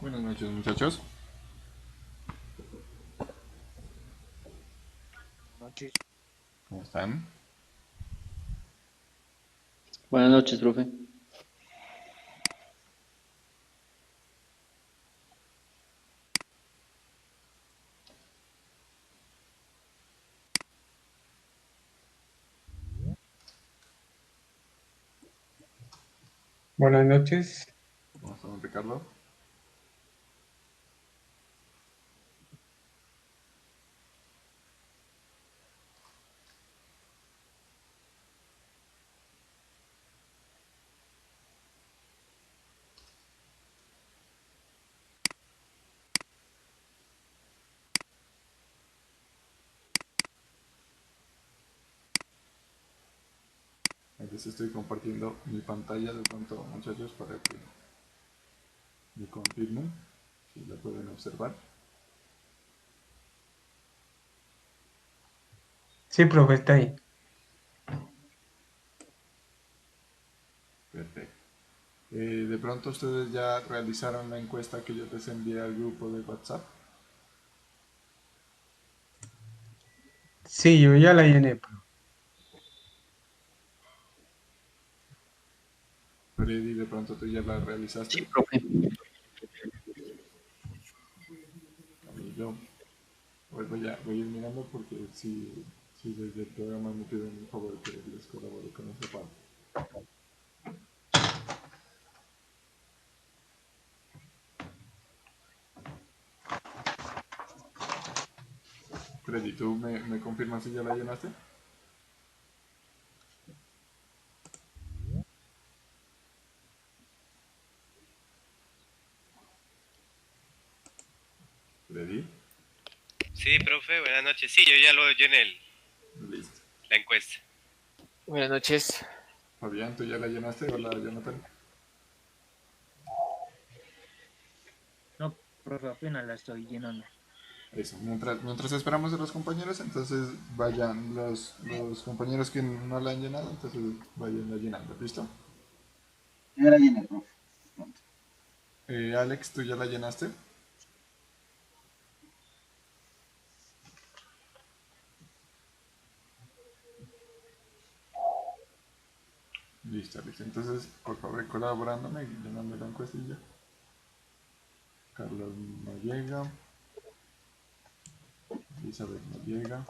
Buenas noches, muchachos. Noches. ¿Cómo están? Buenas noches, profe. Buenas noches. ¿Cómo están, Ricardo? Aquí les estoy compartiendo mi pantalla de pronto, muchachos, para que me confirmen si la pueden observar. Sí, profe, está ahí. Perfecto. De pronto ustedes ya realizaron la encuesta que yo les envié al grupo de WhatsApp. Sí, yo ya la llené, profe. Freddy, de pronto tú ya la Sí, realizaste. profe. Camilo, pues voy a ir mirando porque si desde el programa me piden el favor que les colabore con esa parte. Freddy, ¿tú me confirmas si ya la llenaste? Freddy, Sí, profe, buenas noches. Sí, yo ya lo llené listo. la encuesta. Buenas noches. Fabián, ¿tú ya la llenaste? Hola, Jonathan. No, profe, apenas la estoy llenando. Eso, mientras esperamos a los compañeros, entonces vayan los compañeros que no la han llenado, entonces vayan llenando, ¿listo? Ya la llené, profe. Pronto. Alex, ¿tú ya la llenaste? Listo, listo. Entonces, por favor, colaborándome y llenando la encuestilla. Carlos no llega. Elizabeth no llega.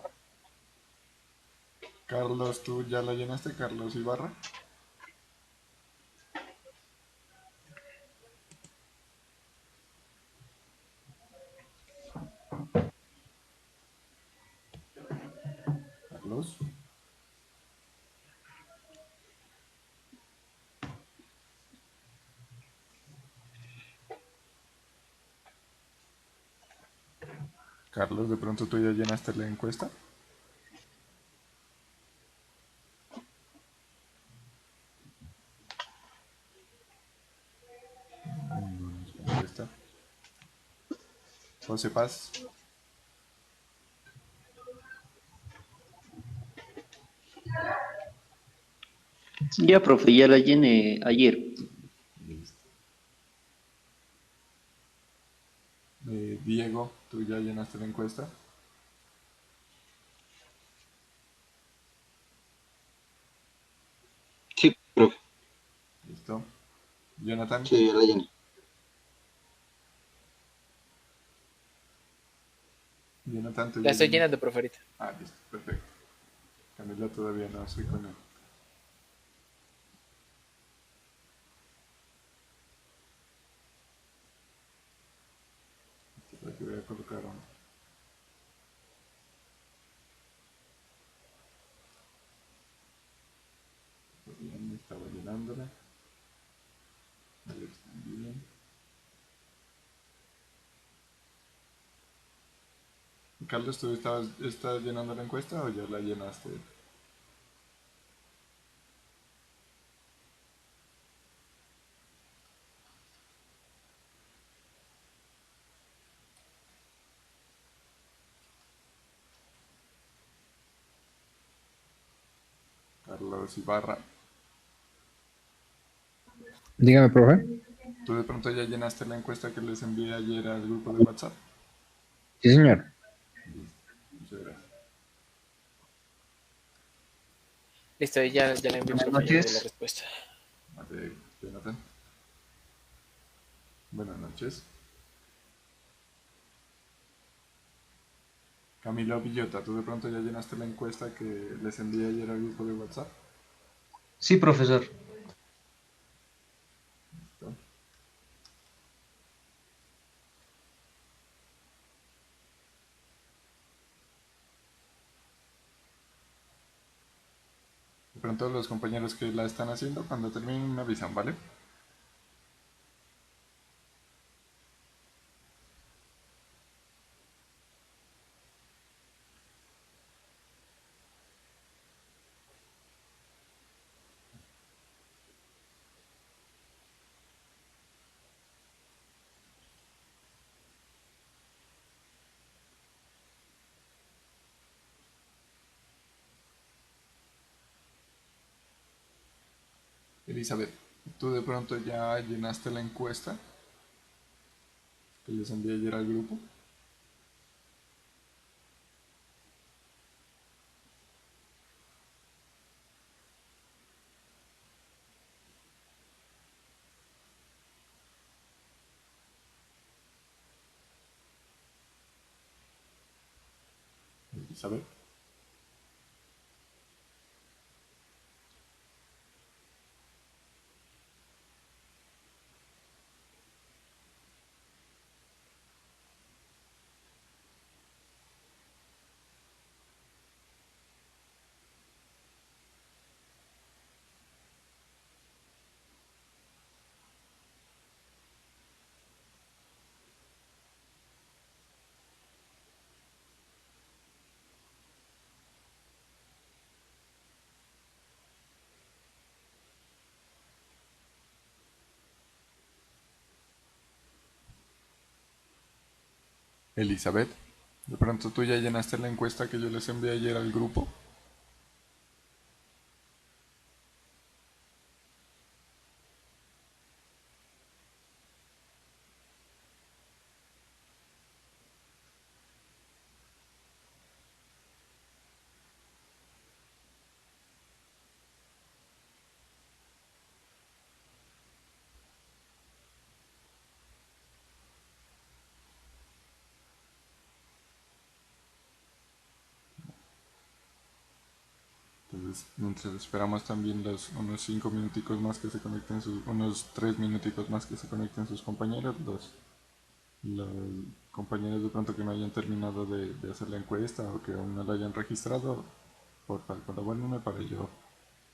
Carlos, ¿tú ya la llenaste? Carlos Ibarra. Carlos. Carlos, de pronto tú ya llenaste la encuesta. No nos contesta. José Paz. Ya, profe, ya la llené ayer. Listo. Diego, ¿tú ya llenaste la encuesta? Sí, profe. Listo. Jonathan. Sí, ya la llené. Jonathan, ¿tú La ya estoy llenaste? llenando, profe, ahorita. Ah, listo, perfecto. Camila todavía no estoy con él. Aquí voy a colocar un... Bien, estaba llenándola. Alex también. Carlos, ¿tú estás llenando la encuesta o ya la llenaste? Carlos Ibarra. Dígame, profe. ¿Tú de pronto ya llenaste la encuesta que les envié ayer al grupo de WhatsApp? Sí, señor. Listo, muchas gracias. Listo, ya le envié, Buenas profe, ya le di la noches. respuesta. Mate, Jonathan. Buenas noches. Camilo Villota, ¿tú de pronto ya llenaste la encuesta que les envié ayer al grupo de WhatsApp? Sí, profesor. ¿Listo? De pronto los compañeros que la están haciendo, cuando terminen me avisan, ¿vale? Elizabeth, ¿tú de pronto ya llenaste la encuesta que les envié ayer al grupo? Elizabeth. Elizabeth, de pronto tú ya llenaste la encuesta que yo les envié ayer al grupo. Entonces, mientras esperamos también unos 5 minuticos más que se conecten unos 3 minuticos más que se conecten sus compañeros, los compañeros de pronto que no hayan terminado de hacer la encuesta o que aún no la hayan registrado, por favor, colabórenme para yo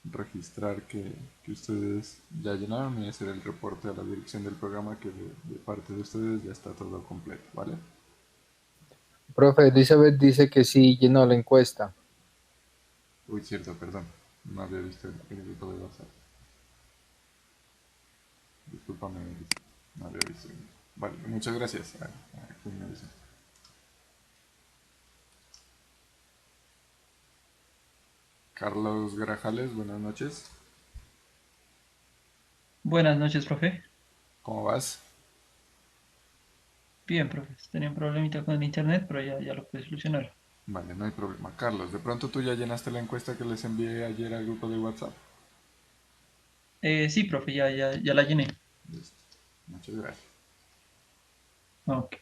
registrar que ustedes ya llenaron y hacer el reporte a la dirección del programa que de parte de ustedes ya está todo completo, ¿vale? Profe, Elizabeth dice que sí llenó la encuesta. Uy, cierto, perdón, no había visto el grupo de WhatsApp. Discúlpame, no había visto. Vale, muchas gracias. Aquí me avisan. Carlos Grajales, buenas noches. Buenas noches, profe. ¿Cómo vas? Bien, profe. Tenía un problemita con el internet, pero ya lo pude solucionar. Vale, no hay problema. Carlos, de pronto tú ya llenaste la encuesta que les envié ayer al grupo de WhatsApp. Sí, profe, ya la llené. Listo. Muchas gracias. Ok.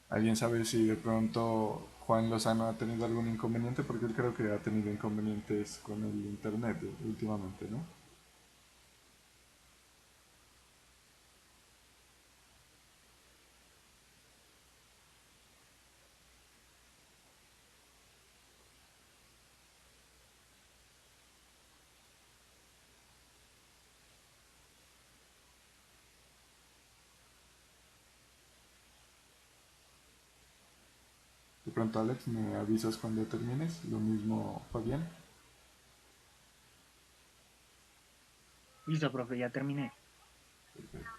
¿Alguien sabe si de pronto Juan Lozano ha tenido algún inconveniente? Porque él creo que ha tenido inconvenientes con el internet últimamente, ¿no? De pronto, Alex, me avisas cuando termines. Lo mismo, Fabián. Listo, profe, ya terminé. Perfecto.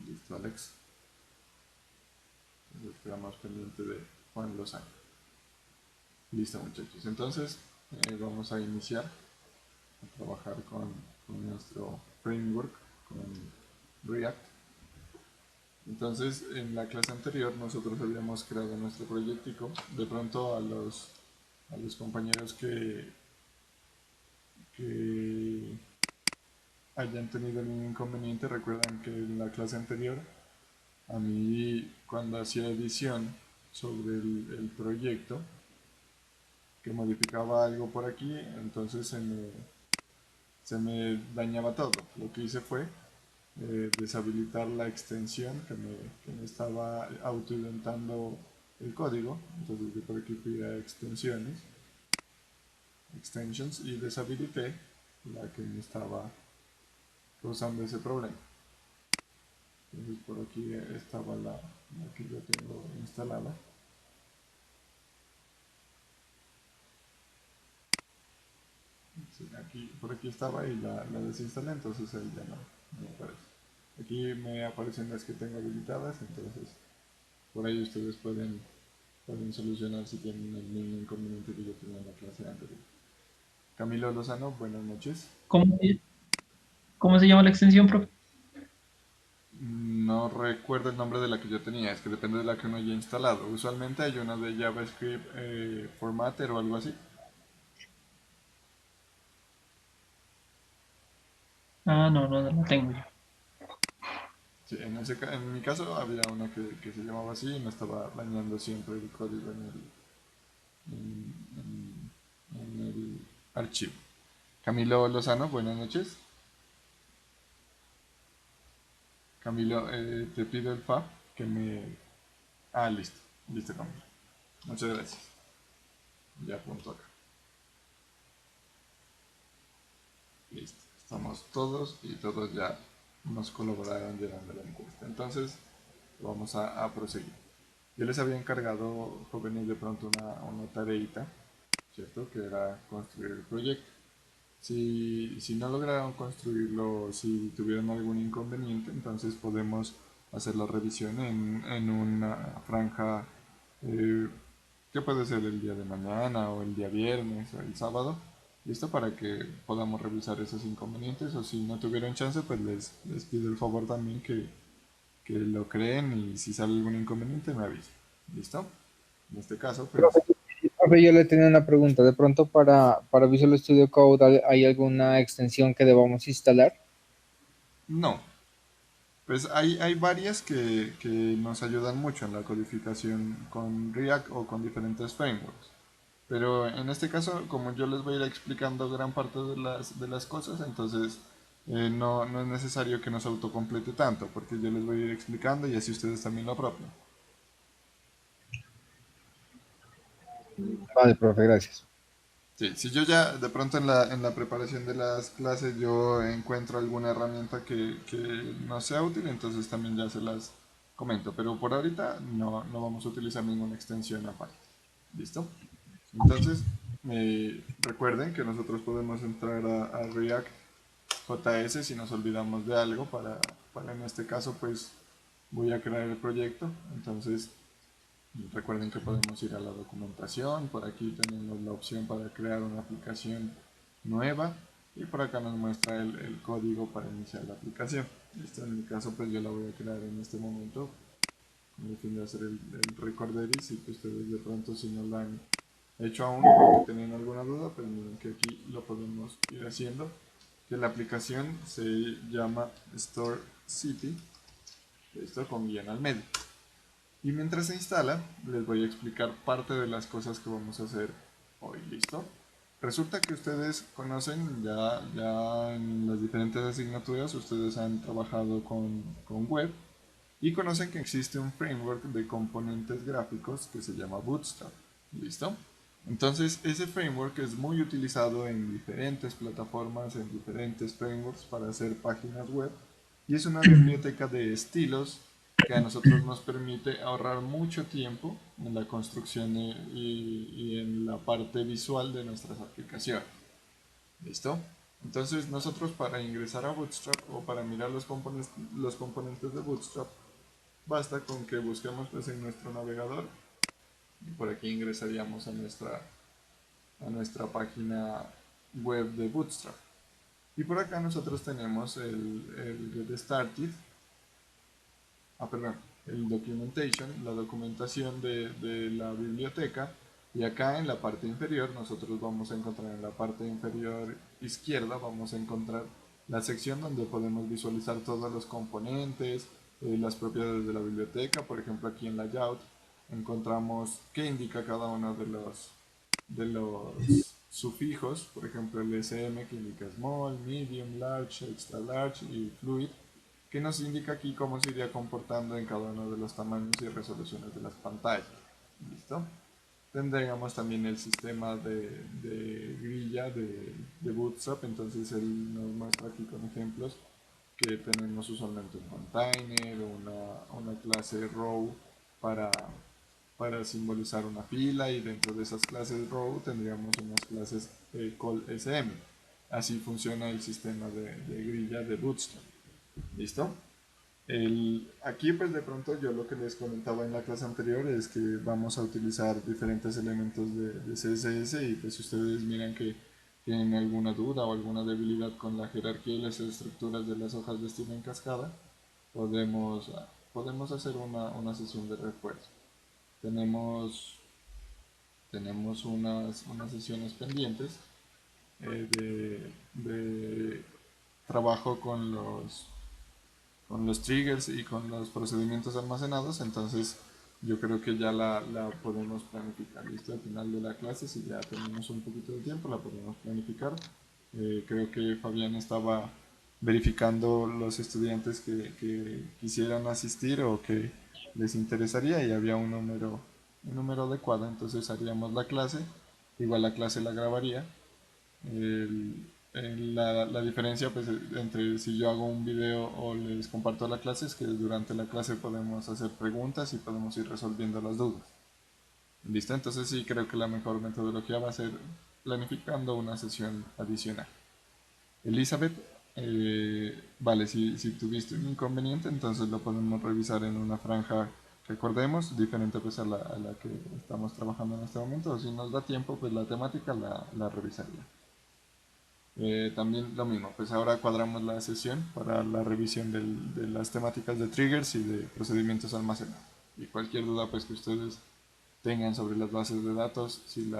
Listo, Alex. Entonces quedamos pendiente de Juan Lozano. Listo, muchachos. Entonces, vamos a iniciar. trabajar con nuestro framework, con React. Entonces, en la clase anterior nosotros habíamos creado nuestro proyectico. De pronto a los compañeros que hayan tenido algún inconveniente, recuerdan que en la clase anterior, a mí cuando hacía edición sobre el proyecto, que modificaba algo por aquí, entonces se me dañaba todo. Lo que hice fue deshabilitar la extensión que me estaba autoidentando el código. Entonces yo por aquí fui a extensions, y deshabilité la que me estaba causando ese problema. Entonces por aquí estaba la que yo tengo instalada. Sí, por aquí estaba y la desinstalé, entonces ahí ya no aparece. Aquí me aparecen las que tengo habilitadas, entonces por ahí ustedes pueden solucionar si tienen el mismo inconveniente que yo tenía en la clase anterior. Camilo Lozano, buenas noches. ¿Cómo se llama la extensión, profe? No recuerdo el nombre de la que yo tenía, es que depende de la que uno haya instalado. Usualmente hay una de JavaScript Formatter o algo así. Ah, no la tengo yo. Sí, en mi caso había una que se llamaba así y me estaba dañando siempre el código en el archivo. Camilo Lozano, buenas noches. Camilo, te pido el FAQ que me... Ah, listo, Camilo. Muchas gracias. Ya apunto acá. Listo, estamos todos y todos ya nos colaboraron llenando la encuesta. Entonces, vamos a proseguir. Yo les había encargado, jóvenes, de pronto una tareita, ¿cierto? Que era construir el proyecto. Si no lograron construirlo, si tuvieron algún inconveniente, entonces podemos hacer la revisión en una franja eh, que puede ser el día de mañana o el día viernes o el sábado, listo, para que podamos revisar esos inconvenientes, o si no tuvieron chance, pues les pido el favor también que lo creen, y si sale algún inconveniente me avisen, listo. En este caso, pues Profe, yo le tenía una pregunta. De pronto para Visual Studio Code hay alguna extensión que debamos instalar. no. Pues hay varias que nos ayudan mucho en la codificación con React o con diferentes frameworks. Pero en este caso, como yo les voy a ir explicando gran parte de las cosas, entonces no es necesario que nos autocomplete tanto, porque yo les voy a ir explicando y así ustedes también lo apropian. Vale, profe, gracias. Sí, si yo ya de pronto en la preparación de las clases yo encuentro alguna herramienta que no sea útil, entonces también ya se las comento. Pero por ahorita no vamos a utilizar ninguna extensión aparte. ¿Listo? Entonces, recuerden que nosotros podemos entrar a React JS si nos olvidamos de algo. Para en este caso, pues voy a crear el proyecto. Entonces, recuerden que podemos ir a la documentación. Por aquí tenemos la opción para crear una aplicación nueva. Y por acá nos muestra el código para iniciar la aplicación. Listo, en mi caso, pues yo la voy a crear en este momento con el fin de hacer el recorderis, y que ustedes de pronto, si no la han hecho aún porque tenían alguna duda, pues miren que aquí lo podemos ir haciendo. Que la aplicación se llama Store City, esto con guión al medio. Y mientras se instala, les voy a explicar parte de las cosas que vamos a hacer hoy. ¿Listo? Resulta que ustedes conocen ya en las diferentes asignaturas, ustedes han trabajado con web y conocen que existe un framework de componentes gráficos que se llama Bootstrap. ¿Listo? Entonces, ese framework es muy utilizado en diferentes plataformas, en diferentes frameworks para hacer páginas web, y es una biblioteca de estilos que a nosotros nos permite ahorrar mucho tiempo en la construcción y en la parte visual de nuestras aplicaciones. ¿Listo? Entonces, nosotros para ingresar a Bootstrap o para mirar los componentes de Bootstrap, basta con que busquemos pues en nuestro navegador, y por aquí ingresaríamos a nuestra página web de Bootstrap. Y por acá nosotros tenemos el Get Started, perdón, el Documentation, la documentación de la biblioteca. Y acá en la parte inferior nosotros vamos a encontrar, en la parte inferior izquierda vamos a encontrar la sección donde podemos visualizar todos los componentes, las propiedades de la biblioteca. Por ejemplo, aquí en Layout encontramos qué indica cada uno de los sufijos. Por ejemplo, el SM que indica Small, Medium, Large, Extra Large y Fluid, que nos indica aquí cómo se iría comportando en cada uno de los tamaños y resoluciones de las pantallas. ¿Listo? Tendríamos también el sistema de grilla de Bootstrap. Entonces él nos muestra aquí con ejemplos que tenemos usualmente un container, una clase row para simbolizar una fila, y dentro de esas clases row tendríamos unas clases call SM. Así funciona el sistema de grilla de Bootstrap. ¿Listo? Aquí pues de pronto yo lo que les comentaba en la clase anterior es que vamos a utilizar diferentes elementos de CSS, y pues si ustedes miran que tienen alguna duda o alguna debilidad con la jerarquía y las estructuras de las hojas de estilo en cascada, podemos hacer una sesión de refuerzo. Tenemos unas sesiones pendientes de trabajo con los triggers y con los procedimientos almacenados. Entonces yo creo que ya la podemos planificar. ¿Listo? Al final de la clase, si ya tenemos un poquito de tiempo, la podemos planificar. Creo que Fabián estaba verificando los estudiantes que quisieran asistir o que les interesaría, y había un número adecuado. Entonces haríamos la clase, igual la clase la grabaría. La diferencia pues entre si yo hago un video o les comparto la clase es que durante la clase podemos hacer preguntas y podemos ir resolviendo las dudas. ¿Listo? Entonces sí, creo que la mejor metodología va a ser planificando una sesión adicional. Elizabeth, vale, si tuviste un inconveniente, entonces lo podemos revisar en una franja, recordemos, diferente pues a la que estamos trabajando en este momento. O si nos da tiempo, pues la temática la revisaría. También lo mismo, pues ahora cuadramos la sesión para la revisión de las temáticas de triggers y de procedimientos almacenados. Y cualquier duda pues que ustedes tengan sobre las bases de datos, si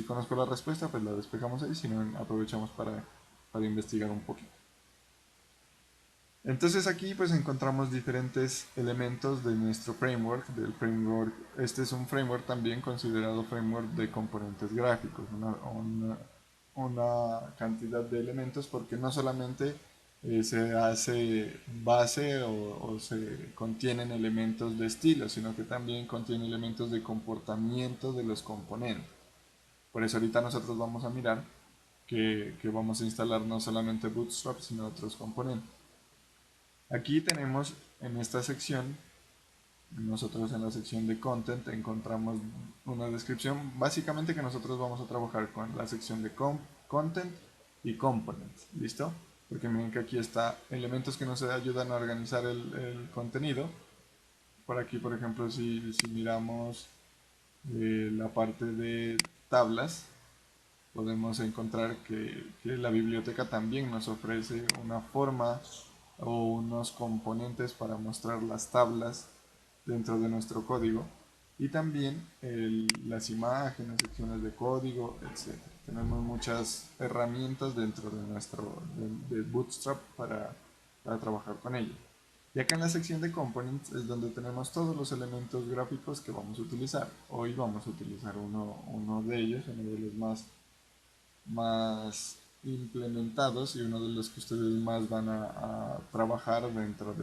conozco la respuesta, pues la despejamos ahí. Si no, aprovechamos para investigar un poquito. Entonces aquí pues encontramos diferentes elementos de nuestro framework, Este es un framework también considerado framework de componentes gráficos, una cantidad de elementos, porque no solamente se hace base o se contienen elementos de estilo, sino que también contiene elementos de comportamiento de los componentes. Por eso ahorita nosotros vamos a mirar que vamos a instalar no solamente Bootstrap, sino otros componentes. Aquí tenemos en esta sección, nosotros en la sección de Content encontramos una descripción. Básicamente que nosotros vamos a trabajar con la sección de Content y Components. ¿Listo? Porque miren que aquí está elementos que nos ayudan a organizar el contenido. Por aquí, por ejemplo, si miramos la parte de tablas, podemos encontrar que la biblioteca también nos ofrece una forma o unos componentes para mostrar las tablas dentro de nuestro código, y también las imágenes, secciones de código, etc. Tenemos muchas herramientas dentro de Bootstrap para trabajar con ello. Y acá en la sección de Components es donde tenemos todos los elementos gráficos que vamos a utilizar. Hoy vamos a utilizar uno de ellos, uno de los más implementados y uno de los que ustedes más van a trabajar dentro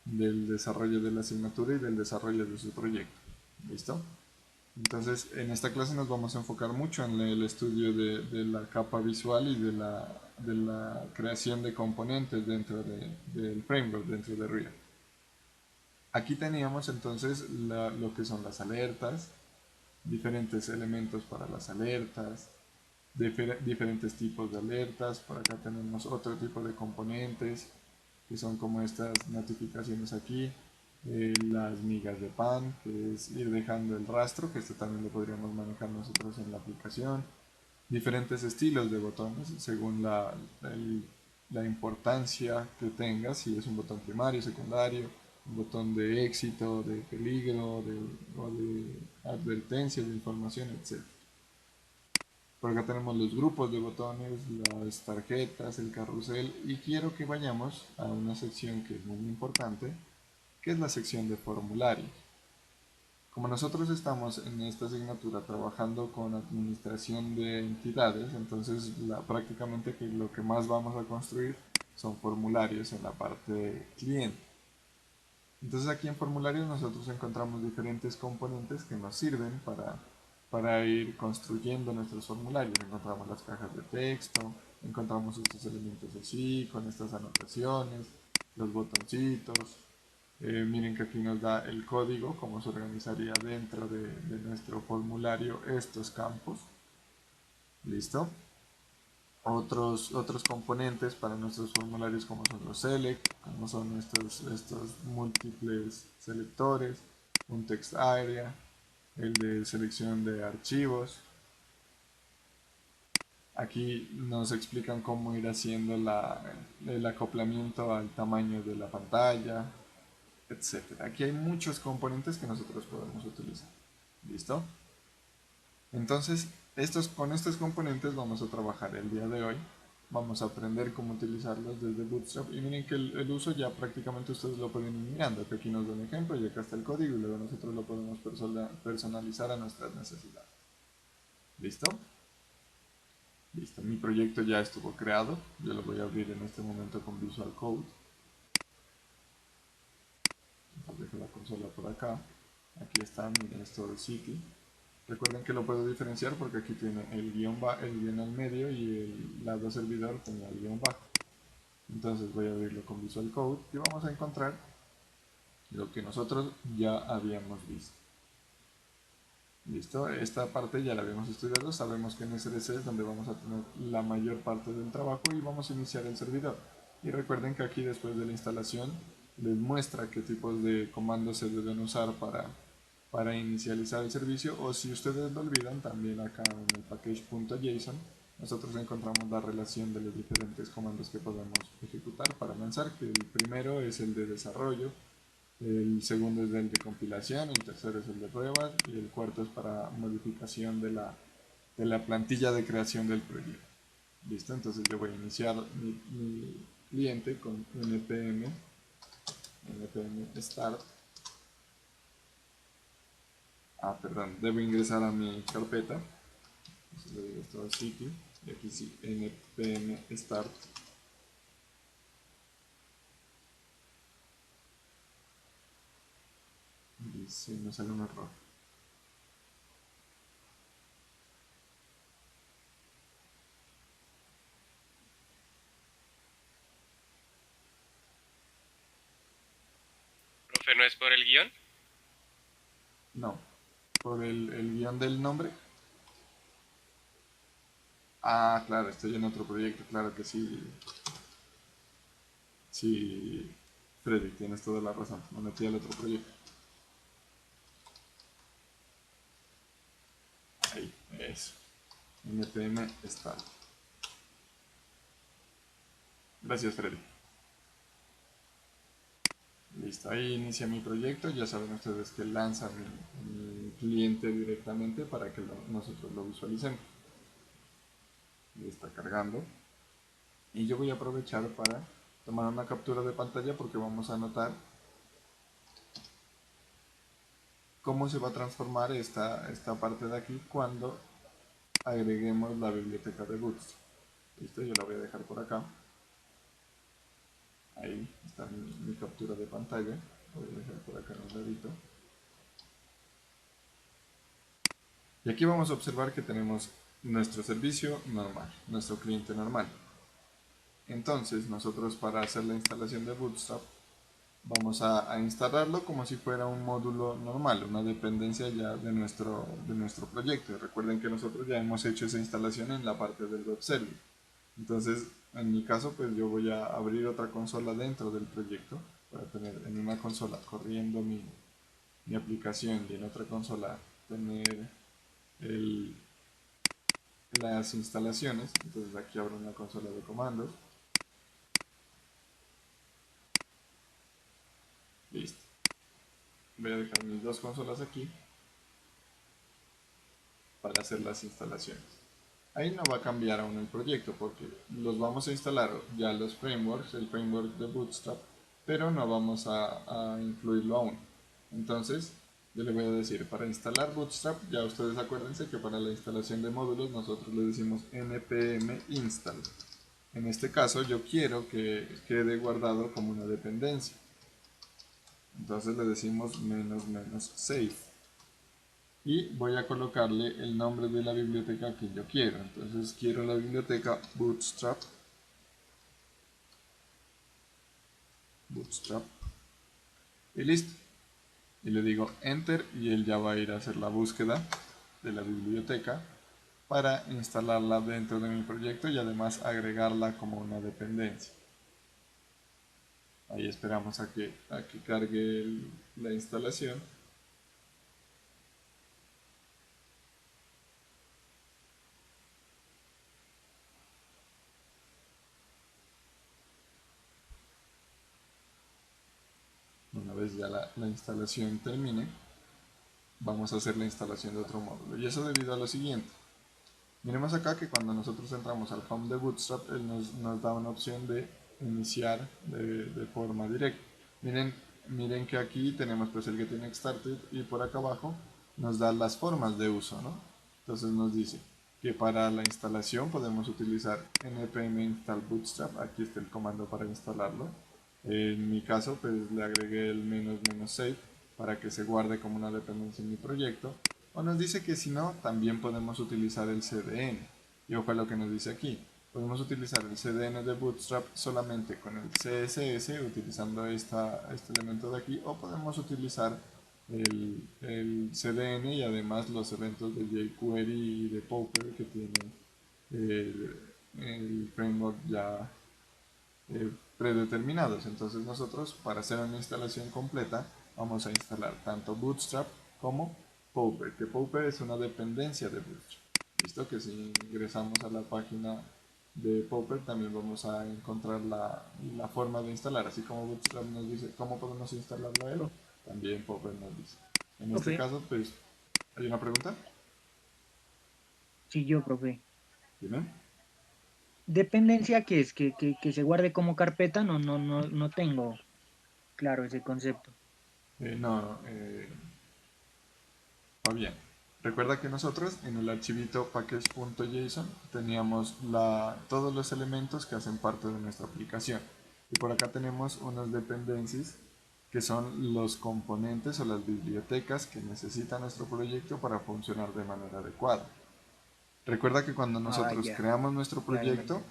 del desarrollo de la asignatura y del desarrollo de su proyecto. ¿Listo? Entonces en esta clase nos vamos a enfocar mucho en el estudio de la capa visual y de la creación de componentes dentro del framework, dentro de React. Aquí teníamos entonces lo que son las alertas, diferentes elementos para las alertas, diferentes tipos de alertas. Por acá tenemos otro tipo de componentes que son como estas notificaciones aquí, las migas de pan, que es ir dejando el rastro, que esto también lo podríamos manejar nosotros en la aplicación. diferentes estilos de botones según la importancia que tenga, si es un botón primario, secundario, un botón de éxito, de peligro, o de advertencia, de información, etc. Por acá tenemos los grupos de botones, las tarjetas, el carrusel, y quiero que vayamos a una sección que es muy importante, que es la sección de formularios. Como nosotros estamos en esta asignatura trabajando con administración de entidades, entonces prácticamente que lo que más vamos a construir son formularios en la parte de cliente. Entonces aquí en formularios nosotros encontramos diferentes componentes que nos sirven para ir construyendo nuestros formularios. Encontramos las cajas de texto, encontramos estos elementos así, con estas anotaciones, los botoncitos. Miren que aquí nos da el código, cómo se organizaría dentro de nuestro formulario estos campos. ¿Listo? Otros componentes para nuestros formularios como son los select, como son estos múltiples selectores, un text area, el de selección de archivos. Aquí nos explican cómo ir haciendo el acoplamiento al tamaño de la pantalla, etcétera. Aquí hay muchos componentes que nosotros podemos utilizar. ¿Listo? Entonces, con estos componentes vamos a trabajar el día de hoy. Vamos a aprender cómo utilizarlos desde Bootstrap. Y miren que el uso ya prácticamente ustedes lo pueden ir mirando. Que aquí nos da un ejemplo y acá está el código y luego nosotros lo podemos personalizar a nuestras necesidades. ¿Listo? Listo. Mi proyecto ya estuvo creado. Yo lo voy a abrir en este momento con Visual Code. Dejo la consola por acá. Aquí está mi Store City. Recuerden que lo puedo diferenciar porque aquí tiene el guión al medio y el lado servidor tenía el guión bajo. Entonces voy a abrirlo con Visual Code y vamos a encontrar lo que nosotros ya habíamos visto. Listo, esta parte ya la habíamos estudiado, sabemos que en SRC es donde vamos a tener la mayor parte del trabajo y vamos a iniciar el servidor. Y recuerden que aquí después de la instalación les muestra qué tipos de comandos se deben usar para inicializar el servicio, o si ustedes lo olvidan, también acá en el package.json nosotros encontramos la relación de los diferentes comandos que podemos ejecutar para lanzar, que el primero es el de desarrollo, el segundo es el de compilación, el tercero es el de pruebas y el cuarto es para modificación de la plantilla de creación del proyecto. Listo, entonces yo voy a iniciar mi cliente con npm start. Perdón, debo ingresar a mi carpeta. Entonces le digo Store City y aquí sí, npm start. Y sí, me sale un error. Profe, ¿no es por el guión? No, por el guión del nombre. Claro, estoy en otro proyecto, claro que sí. Sí, Freddy, tienes toda la razón. Me metí al otro proyecto. Ahí, eso. npm start. Gracias, Freddy. Listo, ahí inicia mi proyecto. Ya saben ustedes que lanza mi cliente directamente para que nosotros lo visualicemos. Y está cargando. Y yo voy a aprovechar para tomar una captura de pantalla porque vamos a notar cómo se va a transformar esta parte de aquí cuando agreguemos la biblioteca de Bootstrap. Listo, yo la voy a dejar por acá. Ahí está mi captura de pantalla. Lo voy a dejar por acá en un ladito. Y aquí vamos a observar que tenemos nuestro servicio normal, nuestro cliente normal. Entonces nosotros para hacer la instalación de Bootstrap vamos a instalarlo como si fuera un módulo normal, una dependencia ya de nuestro proyecto. Recuerden que nosotros ya hemos hecho esa instalación en la parte del web server. Entonces, en mi caso, pues yo voy a abrir otra consola dentro del proyecto para tener en una consola corriendo mi aplicación y en otra consola tener las instalaciones. Entonces aquí abro una consola de comandos. Listo. Voy a dejar mis dos consolas aquí para hacer las instalaciones. Ahí no va a cambiar aún el proyecto porque los vamos a instalar ya los frameworks, el framework de Bootstrap, pero no vamos a incluirlo aún. Entonces, yo le voy a decir, para instalar Bootstrap, ya ustedes acuérdense que para la instalación de módulos nosotros le decimos npm install. En este caso yo quiero que quede guardado como una dependencia. Entonces le decimos --save. Y voy a colocarle el nombre de la biblioteca que yo quiero. Entonces quiero la biblioteca Bootstrap. Y listo. Y le digo Enter y él ya va a ir a hacer la búsqueda de la biblioteca para instalarla dentro de mi proyecto y además agregarla como una dependencia. Ahí esperamos a que cargue la instalación. Una vez ya la instalación termine, vamos a hacer la instalación de otro módulo. Y eso debido a lo siguiente. Miremos acá que cuando nosotros entramos al home de Bootstrap, él nos da una opción de iniciar de forma directa. Miren que aquí tenemos pues el Getting Started y por acá abajo nos da las formas de uso, ¿no? Entonces nos dice que para la instalación podemos utilizar npm install bootstrap, aquí está el comando para instalarlo. En mi caso pues le agregué el --save para que se guarde como una dependencia en mi proyecto. O nos dice que si no, también podemos utilizar el CDN. Y ojo a lo que nos dice aquí. Podemos utilizar el CDN de Bootstrap solamente con el CSS, utilizando este elemento de aquí, o podemos utilizar el CDN y además los eventos de jQuery y de Popper que tiene el framework ya predeterminados. Entonces nosotros, para hacer una instalación completa, vamos a instalar tanto Bootstrap como Popper, que Popper es una dependencia de Bootstrap. Listo, que si ingresamos a la página de Popper también vamos a encontrar la forma de instalar, así como Bootstrap nos dice cómo podemos instalarlo a él, también Popper nos dice. En este Profe, caso, pues, ¿hay una pregunta? sí, yo, profe. Dime. ¿Dependencia qué es? ¿Que se guarde como carpeta? No tengo claro ese concepto. No, va bien. Recuerda que nosotros en el archivito package.json teníamos todos los elementos que hacen parte de nuestra aplicación. Y por acá tenemos unos dependencies que son los componentes o las bibliotecas que necesita nuestro proyecto para funcionar de manera adecuada. Recuerda que cuando nosotros Ya. creamos nuestro Ya, proyecto,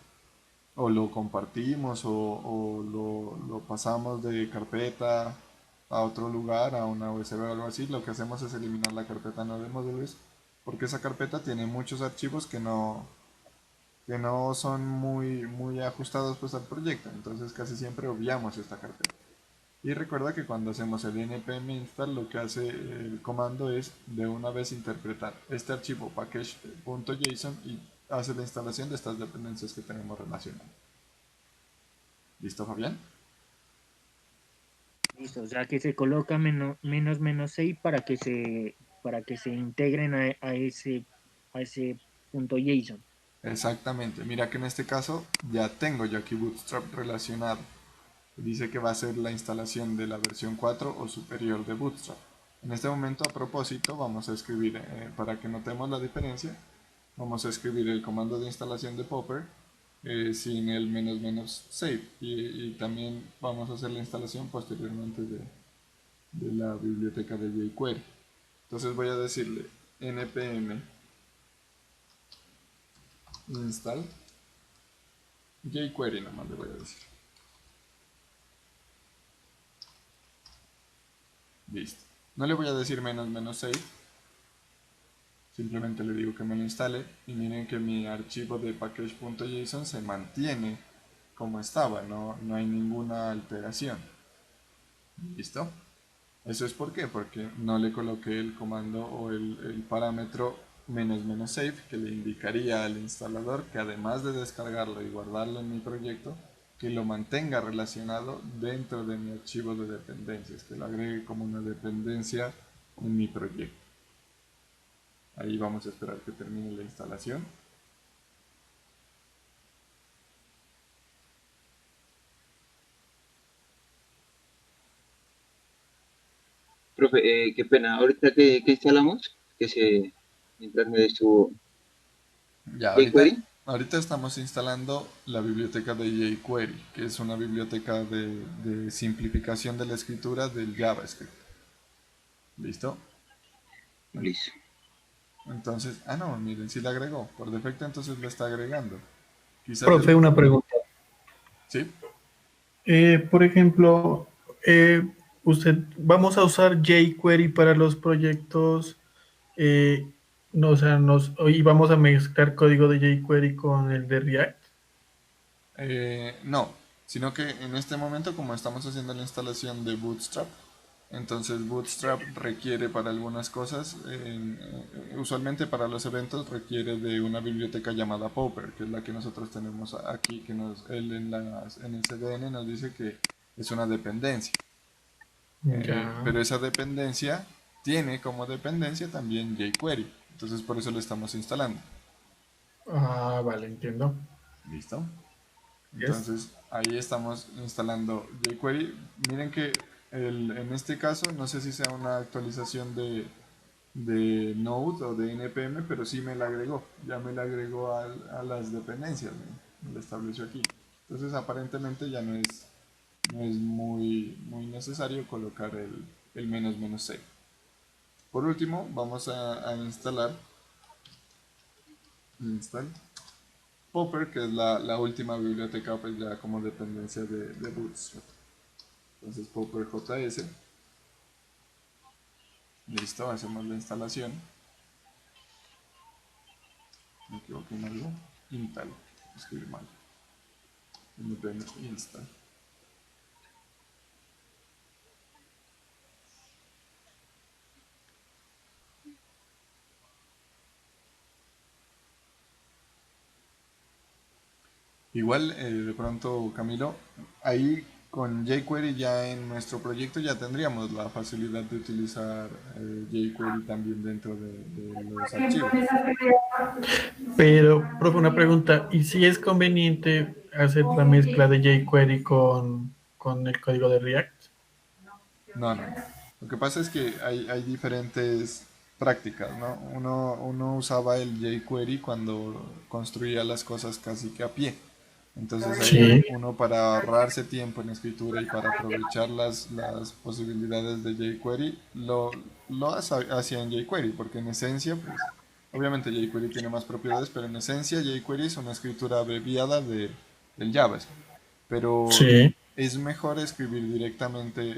o lo compartimos o lo pasamos de carpeta a otro lugar, a una USB o algo así, lo que hacemos es eliminar la carpeta no de módulos, porque esa carpeta tiene muchos archivos que no son muy ajustados pues al proyecto, entonces casi siempre obviamos esta carpeta. Y recuerda que cuando hacemos el npm install, lo que hace el comando es de una vez interpretar este archivo package.json y hace la instalación de estas dependencias que tenemos relacionadas. ¿Listo, Fabián? Listo, o sea que se coloca --6 para que se integren a ese punto JSON. Exactamente. Mira que en este caso ya tengo yo aquí Bootstrap relacionado. Dice que va a ser la instalación de la versión 4 o superior de Bootstrap. En este momento, a propósito, vamos a escribir, para que notemos la diferencia, vamos a escribir el comando de instalación de Popper sin el --save y también vamos a hacer la instalación posteriormente de la biblioteca de jQuery. Entonces voy a decirle npm install jQuery, nomás le voy a decir. Listo. No le voy a decir --save, simplemente le digo que me lo instale y miren que mi archivo de package.json se mantiene como estaba, no hay ninguna alteración. ¿Listo? ¿Eso es por qué? Porque no le coloqué el comando o el parámetro --save, que le indicaría al instalador que además de descargarlo y guardarlo en mi proyecto, que lo mantenga relacionado dentro de mi archivo de dependencias, que lo agregue como una dependencia en mi proyecto. Ahí vamos a esperar que termine la instalación. Profe, qué pena. Ahorita que instalamos, mientras me des su Ya, jQuery. ahorita estamos instalando la biblioteca de jQuery, que es una biblioteca de simplificación de la escritura del JavaScript. ¿Listo? Listo. Entonces, no, miren, si la agregó. Por defecto entonces lo está agregando. Quizás Profe, una pregunta. ¿Sí? Por ejemplo, vamos a usar jQuery para los proyectos, no, o sea, y vamos a mezclar código de jQuery con el de React. No, sino que en este momento, como estamos haciendo la instalación de Bootstrap, entonces Bootstrap requiere para algunas cosas, usualmente para los eventos requiere de una biblioteca llamada Popper, que es la que nosotros tenemos aquí, que él en el CDN nos dice que es una dependencia. Ya. Pero esa dependencia tiene como dependencia también jQuery, entonces por eso lo estamos instalando. Ah, vale, entiendo. ¿Listo? Yes. Entonces ahí estamos instalando jQuery. Miren que en este caso no sé si sea una actualización de Node o de NPM, pero sí me la agregó. Ya me la agregó a las dependencias, me la estableció aquí. Entonces aparentemente ya no es muy necesario colocar el --c. Por último vamos a instalar Popper, que es la última biblioteca pues ya como dependencia de Bootstrap. Entonces Popper JS. Listo, hacemos la instalación. Me equivoqué en algo. Install. Escribí mal. npm install. Igual, de pronto, Camilo, ahí con jQuery ya en nuestro proyecto ya tendríamos la facilidad de utilizar jQuery también dentro de los archivos. Pero, profe, una pregunta, ¿y si es conveniente hacer la mezcla de jQuery con el código de React? No. Lo que pasa es que hay diferentes prácticas, ¿no? Uno usaba el jQuery cuando construía las cosas casi que a pie. Entonces ahí uno, para ahorrarse tiempo en escritura y para aprovechar las posibilidades de jQuery, hacía en jQuery, porque en esencia, pues, obviamente jQuery tiene más propiedades, pero en esencia jQuery es una escritura abreviada del JavaScript. Pero Sí. es mejor escribir directamente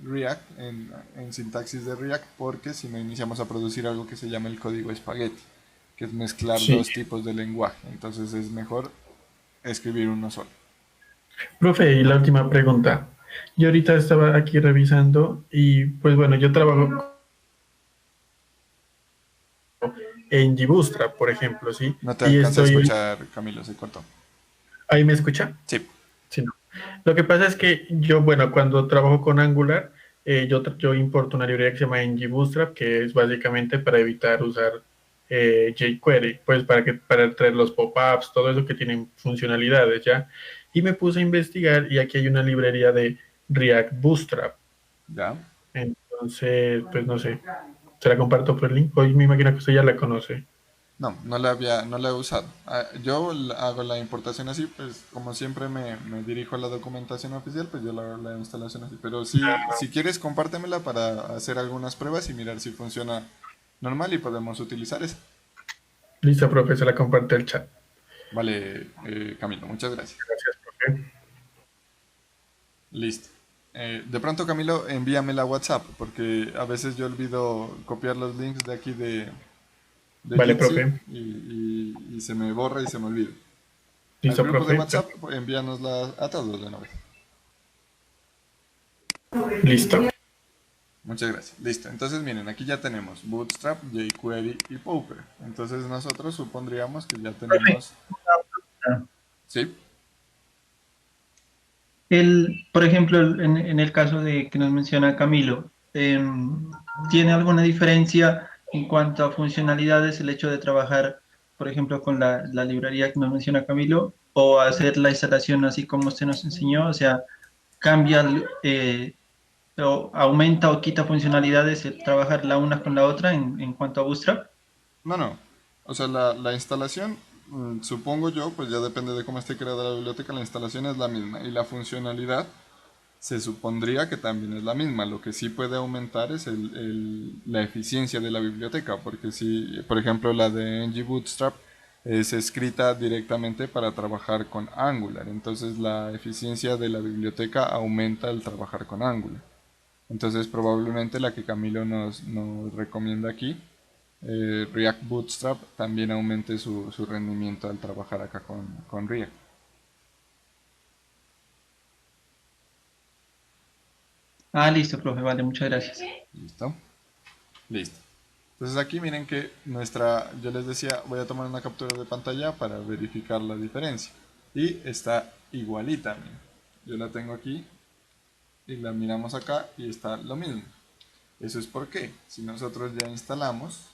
React en sintaxis de React, porque si no iniciamos a producir algo que se llama el código espagueti, que es mezclar dos tipos de lenguaje. Entonces es mejor escribir uno solo. Profe, y la última pregunta. Yo ahorita estaba aquí revisando y pues bueno, yo trabajo en Bootstrap, por ejemplo, ¿sí? No te alcanza a escuchar, Camilo, se cortó. ¿Ahí me escucha? Sí. Sí, no. Lo que pasa es que yo, bueno, cuando trabajo con Angular, yo importo una librería que se llama Bootstrap, que es básicamente para evitar usar jQuery, pues para traer los pop-ups, todo eso que tienen funcionalidades, ¿ya? Y me puse a investigar y aquí hay una librería de React Bootstrap. ¿Ya? Entonces, pues no sé, se la comparto por el link. Hoy me imagino que usted ya la conoce. No la he usado. Yo hago la importación así, pues como siempre me dirijo a la documentación oficial, pues yo la hago la instalación así. Pero si quieres, compártemela para hacer algunas pruebas y mirar si funciona normal y podemos utilizar esa. Listo, profe, se la comparte el chat. Vale, Camilo, muchas gracias. Gracias, profe. Listo. De pronto, Camilo, envíame la WhatsApp, porque a veces yo olvido copiar los links de aquí de Vale, Jitsi, profe. y se me borra y se me olvida. Listo, Al grupo profe. de WhatsApp, envíanosla a todos de una vez. Listo. Muchas gracias. Listo. Entonces miren, aquí ya tenemos Bootstrap, jQuery y Pauper. Entonces nosotros supondríamos que ya Profe, tenemos... ¿Sí? por ejemplo, en el caso de que nos menciona Camilo, ¿tiene alguna diferencia en cuanto a funcionalidades el hecho de trabajar, por ejemplo, con la librería que nos menciona Camilo o hacer la instalación así como usted nos enseñó? O sea, ¿cambia o aumenta o quita funcionalidades el trabajar la una con la otra en cuanto a Bootstrap? No, no. O sea, la instalación, supongo yo, pues ya depende de cómo esté creada la biblioteca, la instalación es la misma. Y la funcionalidad se supondría que también es la misma. Lo que sí puede aumentar es la eficiencia de la biblioteca, porque si, por ejemplo, la de ng Bootstrap es escrita directamente para trabajar con Angular, entonces la eficiencia de la biblioteca aumenta al trabajar con Angular. Entonces probablemente la que Camilo nos recomienda aquí, React Bootstrap, también aumente su rendimiento al trabajar acá con React. Ah, listo, profe, vale, muchas gracias. ¿Listo? Listo. Entonces aquí miren que yo les decía, voy a tomar una captura de pantalla para verificar la diferencia. Y está igualita, miren. Yo la tengo aquí y la miramos acá y está lo mismo. Eso es porque si nosotros ya instalamos,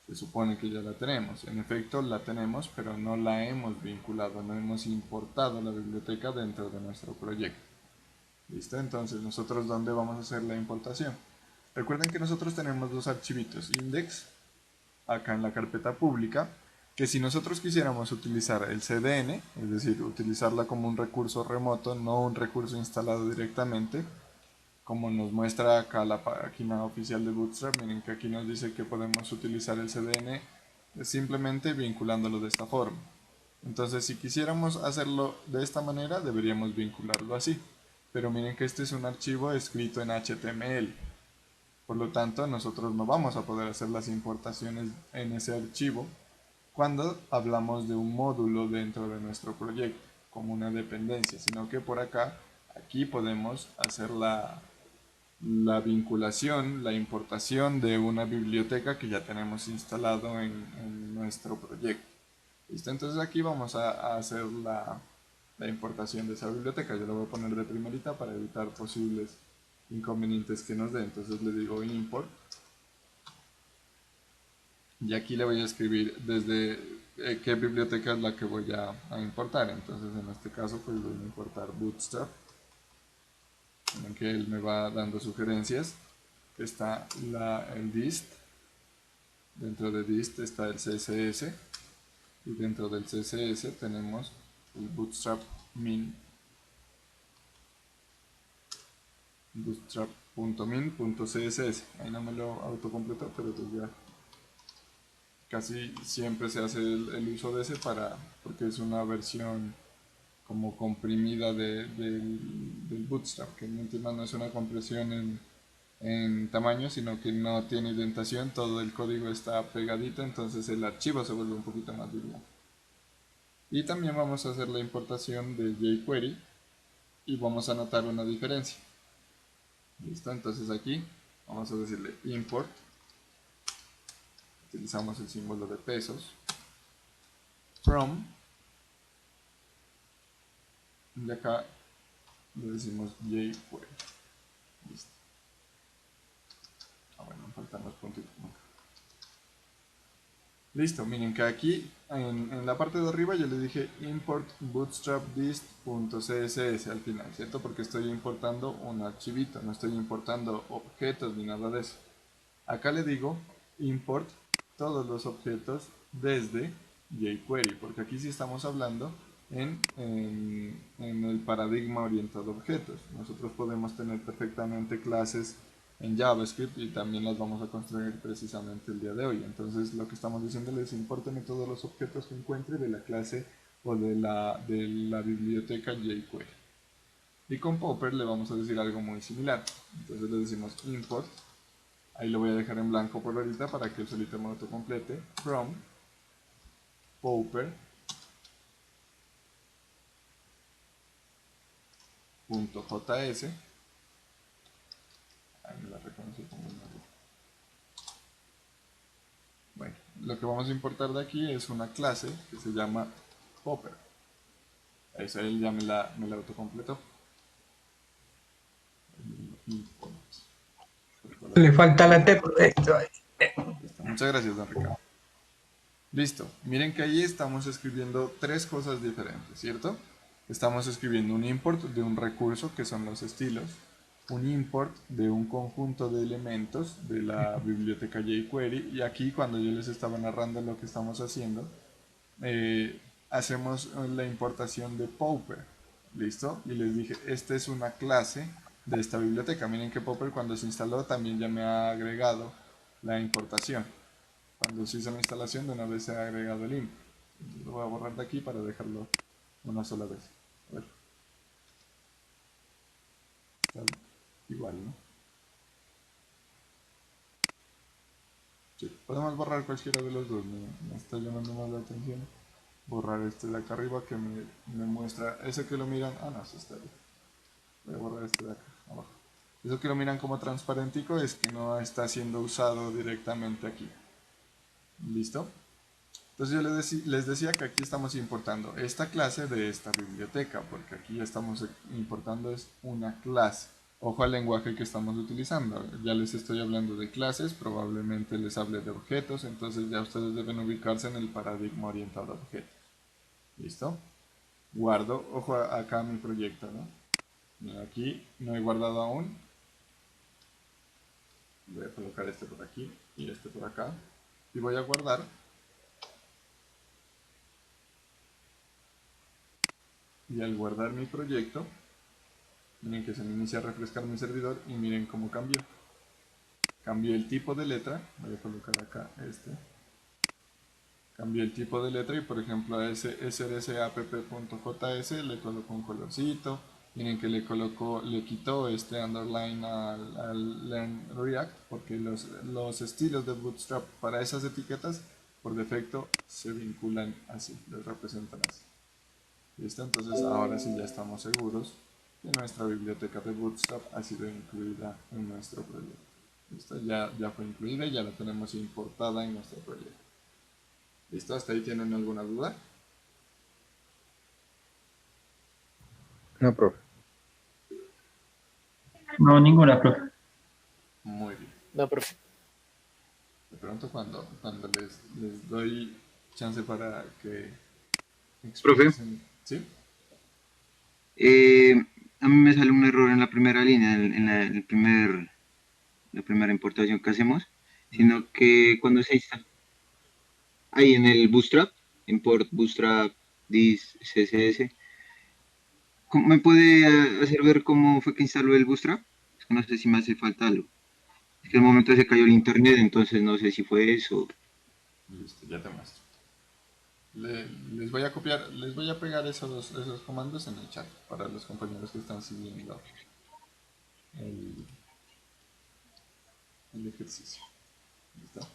se supone que ya la tenemos. En efecto la tenemos, pero no la hemos vinculado, no hemos importado la biblioteca dentro de nuestro proyecto. ¿Listo? Entonces nosotros ¿dónde vamos a hacer la importación? Recuerden que nosotros tenemos dos archivitos, index, acá en la carpeta pública, que si nosotros quisiéramos utilizar el CDN, es decir, utilizarla como un recurso remoto, no un recurso instalado directamente, como nos muestra acá la página oficial de Bootstrap, miren que aquí nos dice que podemos utilizar el CDN simplemente vinculándolo de esta forma. Entonces si quisiéramos hacerlo de esta manera, deberíamos vincularlo así. Pero miren que este es un archivo escrito en HTML. Por lo tanto, nosotros no vamos a poder hacer las importaciones en ese archivo cuando hablamos de un módulo dentro de nuestro proyecto, como una dependencia, sino que por acá, aquí podemos hacer la vinculación, la importación de una biblioteca que ya tenemos instalado en nuestro proyecto. ¿Listo? Entonces aquí vamos a hacer la importación de esa biblioteca. Yo la voy a poner de primerita para evitar posibles inconvenientes que nos dé. Entonces le digo import. Y aquí le voy a escribir desde qué biblioteca es la que voy a importar. Entonces en este caso pues voy a importar Bootstrap. En que él me va dando sugerencias. Está el dist. Dentro de dist está el CSS. Y dentro del CSS tenemos el Bootstrap min. Bootstrap.min.css. Ahí no me lo autocompletó, pero pues ya casi siempre se hace el uso de ese porque es una versión como comprimida del Bootstrap, que en última no es una compresión en tamaño, sino que no tiene indentación, todo el código está pegadito, entonces el archivo se vuelve un poquito más liviano. Y también vamos a hacer la importación de jQuery y vamos a notar una diferencia. Listo, entonces aquí vamos a decirle import, utilizamos el símbolo de pesos, from, y acá le decimos jQuery. Listo. Bueno, me faltan los puntitos. Listo, miren que aquí en la parte de arriba yo le dije import bootstrapdist.css al final, ¿cierto? Porque estoy importando un archivito, no estoy importando objetos ni nada de eso. Acá le digo import todos los objetos desde jQuery, porque aquí sí estamos hablando en el paradigma orientado a objetos. Nosotros podemos tener perfectamente clases en JavaScript y también las vamos a construir precisamente el día de hoy. Entonces lo que estamos diciéndole es importen todos los objetos que encuentre de la clase o de la biblioteca jQuery. Y con Pauper le vamos a decir algo muy similar. Entonces le decimos import, ahí lo voy a dejar en blanco por ahorita para que el solito me autocomplete, from pauper.js, ahí me la reconoce como lo que vamos a importar de aquí es una clase que se llama Popper. Esa él ya me la autocompletó. Le falta la T. Listo. Muchas gracias, don Ricardo. Listo. Miren que ahí estamos escribiendo tres cosas diferentes, ¿cierto? Estamos escribiendo un import de un recurso que son los estilos, un import de un conjunto de elementos de la biblioteca jQuery, y aquí cuando yo les estaba narrando lo que estamos haciendo, hacemos la importación de Popper, ¿listo? Y les dije, esta es una clase de esta biblioteca. Miren que Popper cuando se instaló también ya me ha agregado la importación. Cuando se hizo la instalación de una vez se ha agregado el import. Lo voy a borrar de aquí para dejarlo una sola vez. A ver. Está igual, ¿no? Sí, podemos borrar cualquiera de los dos, me está llamando más la atención. Borrar este de acá arriba que me muestra, ese que lo miran, no, sí está bien. Voy a borrar este de acá abajo. Eso que lo miran como transparentico es que no está siendo usado directamente aquí. ¿Listo? Entonces yo les decía que aquí estamos importando esta clase de esta biblioteca, porque aquí estamos importando es una clase. Ojo al lenguaje que estamos utilizando. Ya les estoy hablando de clases, probablemente les hable de objetos, entonces ya ustedes deben ubicarse en el paradigma orientado a objetos. ¿Listo? Guardo, ojo acá mi proyecto, ¿no? Aquí no he guardado aún. Voy a colocar este por aquí y este por acá. Y voy a guardar. Y al guardar mi proyecto, miren que se me inicia a refrescar mi servidor y miren cómo cambió. Cambió el tipo de letra, voy a colocar acá este. Cambió el tipo de letra y por ejemplo a ese srsapp.js le coloco un colorcito. Miren que le quitó este underline al Learn React porque los estilos de Bootstrap para esas etiquetas por defecto se vinculan así, los representan así. ¿Listo? Entonces ahora sí ya estamos seguros que nuestra biblioteca de Bootstrap ha sido incluida en nuestro proyecto. ¿Listo? Ya fue incluida y ya la tenemos importada en nuestro proyecto. ¿Listo? ¿Hasta ahí tienen alguna duda? No, profe. No, ninguna, profe. Muy bien. No, profe. De pronto cuando les doy chance para que Profe. expresen... ¿Sí? A mí me sale un error en la primera línea, en la primera importación que hacemos, sino que cuando se instala ahí en el Bootstrap, import Bootstrap this CSS, ¿me puede hacer ver cómo fue que instaló el Bootstrap? Es que no sé si me hace falta algo. Es que en el momento se cayó el internet, entonces no sé si fue eso. Listo, ya te muestro. Les voy a copiar, les voy a pegar esos comandos en el chat para los compañeros que están siguiendo el ejercicio. ¿Listo?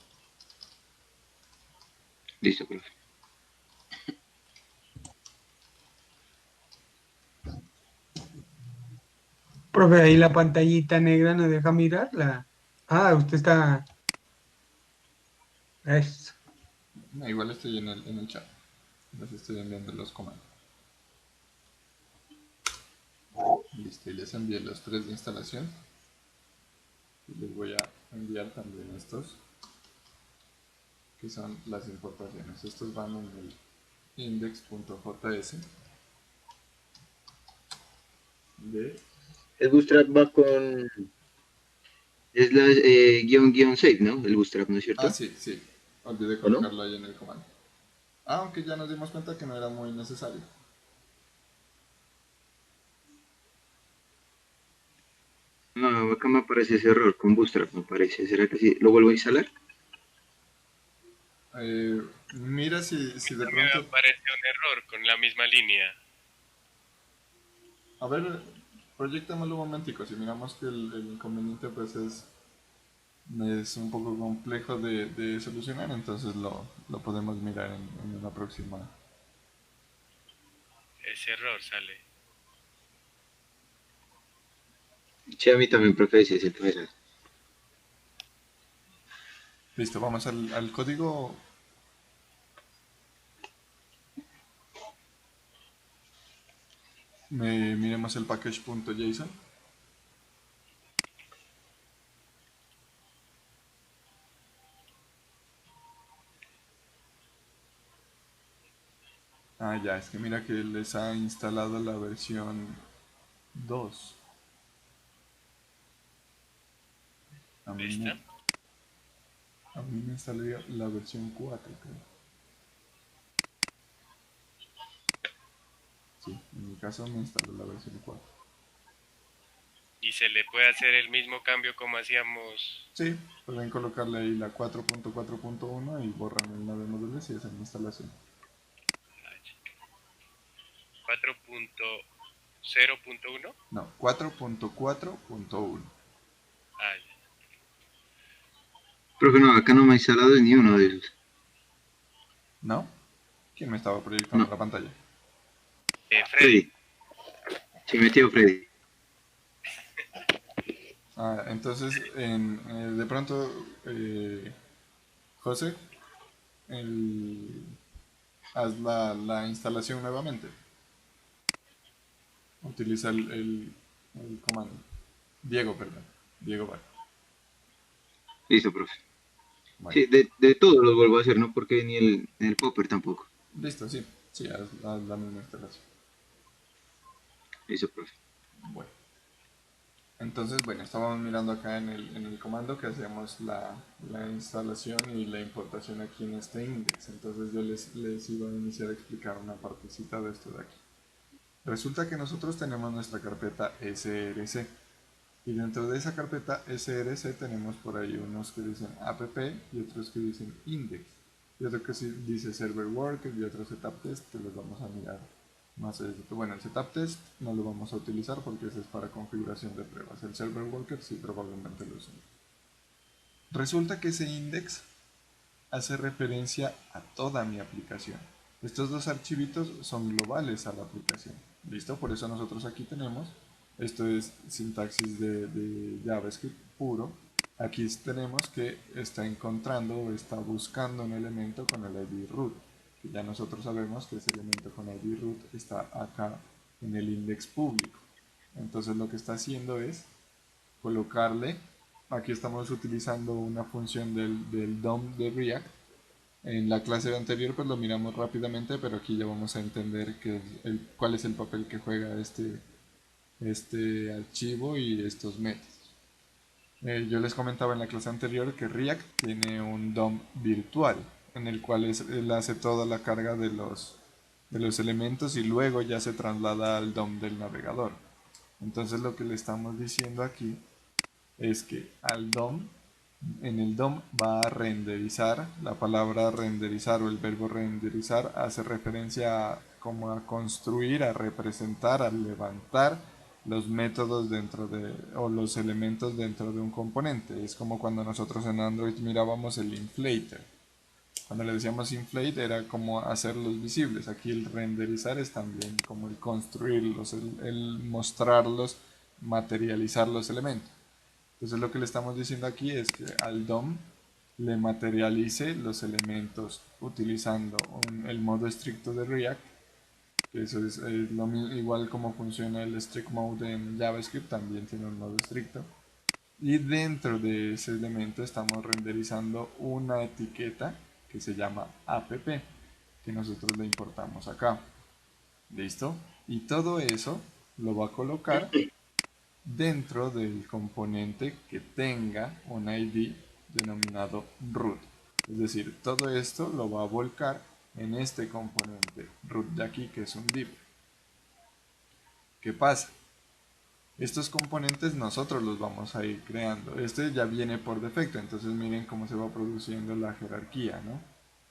Listo, profe. Profe, ahí la pantallita negra no deja mirarla. Usted está... Eso. Igual estoy en el chat. Les estoy enviando los comandos. Listo, y les envié los 3 de instalación. Y les voy a enviar también estos, que son las importaciones. Estos van en el index.js de... El Bootstrap va con... Es la guión save, ¿no? El Bootstrap, ¿no es cierto? sí. Olvidé colocarlo ahí en el comando. Aunque ya nos dimos cuenta que no era muy necesario. No, acá me aparece ese error con Bootstrap, me parece. ¿Será que sí? ¿Lo vuelvo a instalar? Mira si de Me pronto... aparece un error con la misma línea. A ver, proyectamelo un momentico. Si miramos que el inconveniente pues es un poco complejo de solucionar, entonces lo podemos mirar en una próxima. Ese error sale. Sí, a mí también, profe, ese es el que me sale. Listo, vamos al código Miremos el package.json. Ah, ya, es que mira que les ha instalado la versión 2. A mí ¿Lista? a mí me instaló la versión 4, creo. Sí, en mi caso me instaló la versión 4. Y se le puede hacer el mismo cambio como hacíamos. Sí, pueden colocarle ahí la 4.4.1 y borran el nave modules y hacen la instalación. 4.0.1. No, 4.4.1. Ah, ya. Profe, no, acá no me ha instalado ni uno de ellos. ¿No? ¿Quién me estaba proyectando No. la pantalla? Freddy. Sí, metió Freddy. Ah, entonces, de pronto, José, haz la instalación nuevamente. Utiliza el comando. Diego, perdón. Diego, vale. Listo, profe. Bueno, Sí, de todos los vuelvo a hacer, ¿no? Porque ni el popper tampoco. listo, sí. Sí, haz la misma instalación. Listo, profe. Bueno. Entonces, bueno, estábamos mirando acá en el comando que hacíamos la instalación y la importación aquí en este index. Entonces yo les iba a iniciar a explicar una partecita de esto de aquí. Resulta que nosotros tenemos nuestra carpeta src y dentro de esa carpeta src tenemos por ahí unos que dicen app y otros que dicen index y otro que dice server worker y otro setup test que los vamos a mirar más adelante. Bueno, el setup test no lo vamos a utilizar porque ese es para configuración de pruebas. El server worker sí probablemente lo usemos. Resulta que ese index hace referencia a toda mi aplicación. Estos dos archivitos son globales a la aplicación. ¿Listo? Por eso nosotros aquí tenemos, esto es sintaxis de JavaScript puro. Aquí tenemos que está encontrando o está buscando un elemento con el ID root. Que ya nosotros sabemos que ese elemento con ID root está acá en el index público. Entonces lo que está haciendo es colocarle, aquí estamos utilizando una función del DOM de React. En la clase anterior pues lo miramos rápidamente, pero aquí ya vamos a entender cuál es el papel que juega este archivo y estos métodos. Yo les comentaba en la clase anterior que React tiene un DOM virtual, en el cual él hace toda la carga de los elementos y luego ya se traslada al DOM del navegador. Entonces lo que le estamos diciendo aquí es que en el DOM va a renderizar. La palabra renderizar o el verbo renderizar hace referencia como a construir, a representar, a levantar los métodos o los elementos dentro de un componente. Es como cuando nosotros en Android mirábamos el inflater. Cuando le decíamos inflate era como hacerlos visibles. Aquí el renderizar es también como el construirlos, el mostrarlos, materializar los elementos. Entonces lo que le estamos diciendo aquí es que al DOM le materialice los elementos utilizando el modo estricto de React, que eso es igual como funciona el strict mode en JavaScript, también tiene un modo estricto. Y dentro de ese elemento estamos renderizando una etiqueta que se llama app, que nosotros le importamos acá. ¿Listo? Y todo eso lo va a colocar dentro del componente que tenga un ID denominado root. Es decir, todo esto lo va a volcar en este componente root de aquí, que es un div. ¿Qué pasa? Estos componentes nosotros los vamos a ir creando. Este ya viene por defecto, entonces miren cómo se va produciendo la jerarquía, ¿no?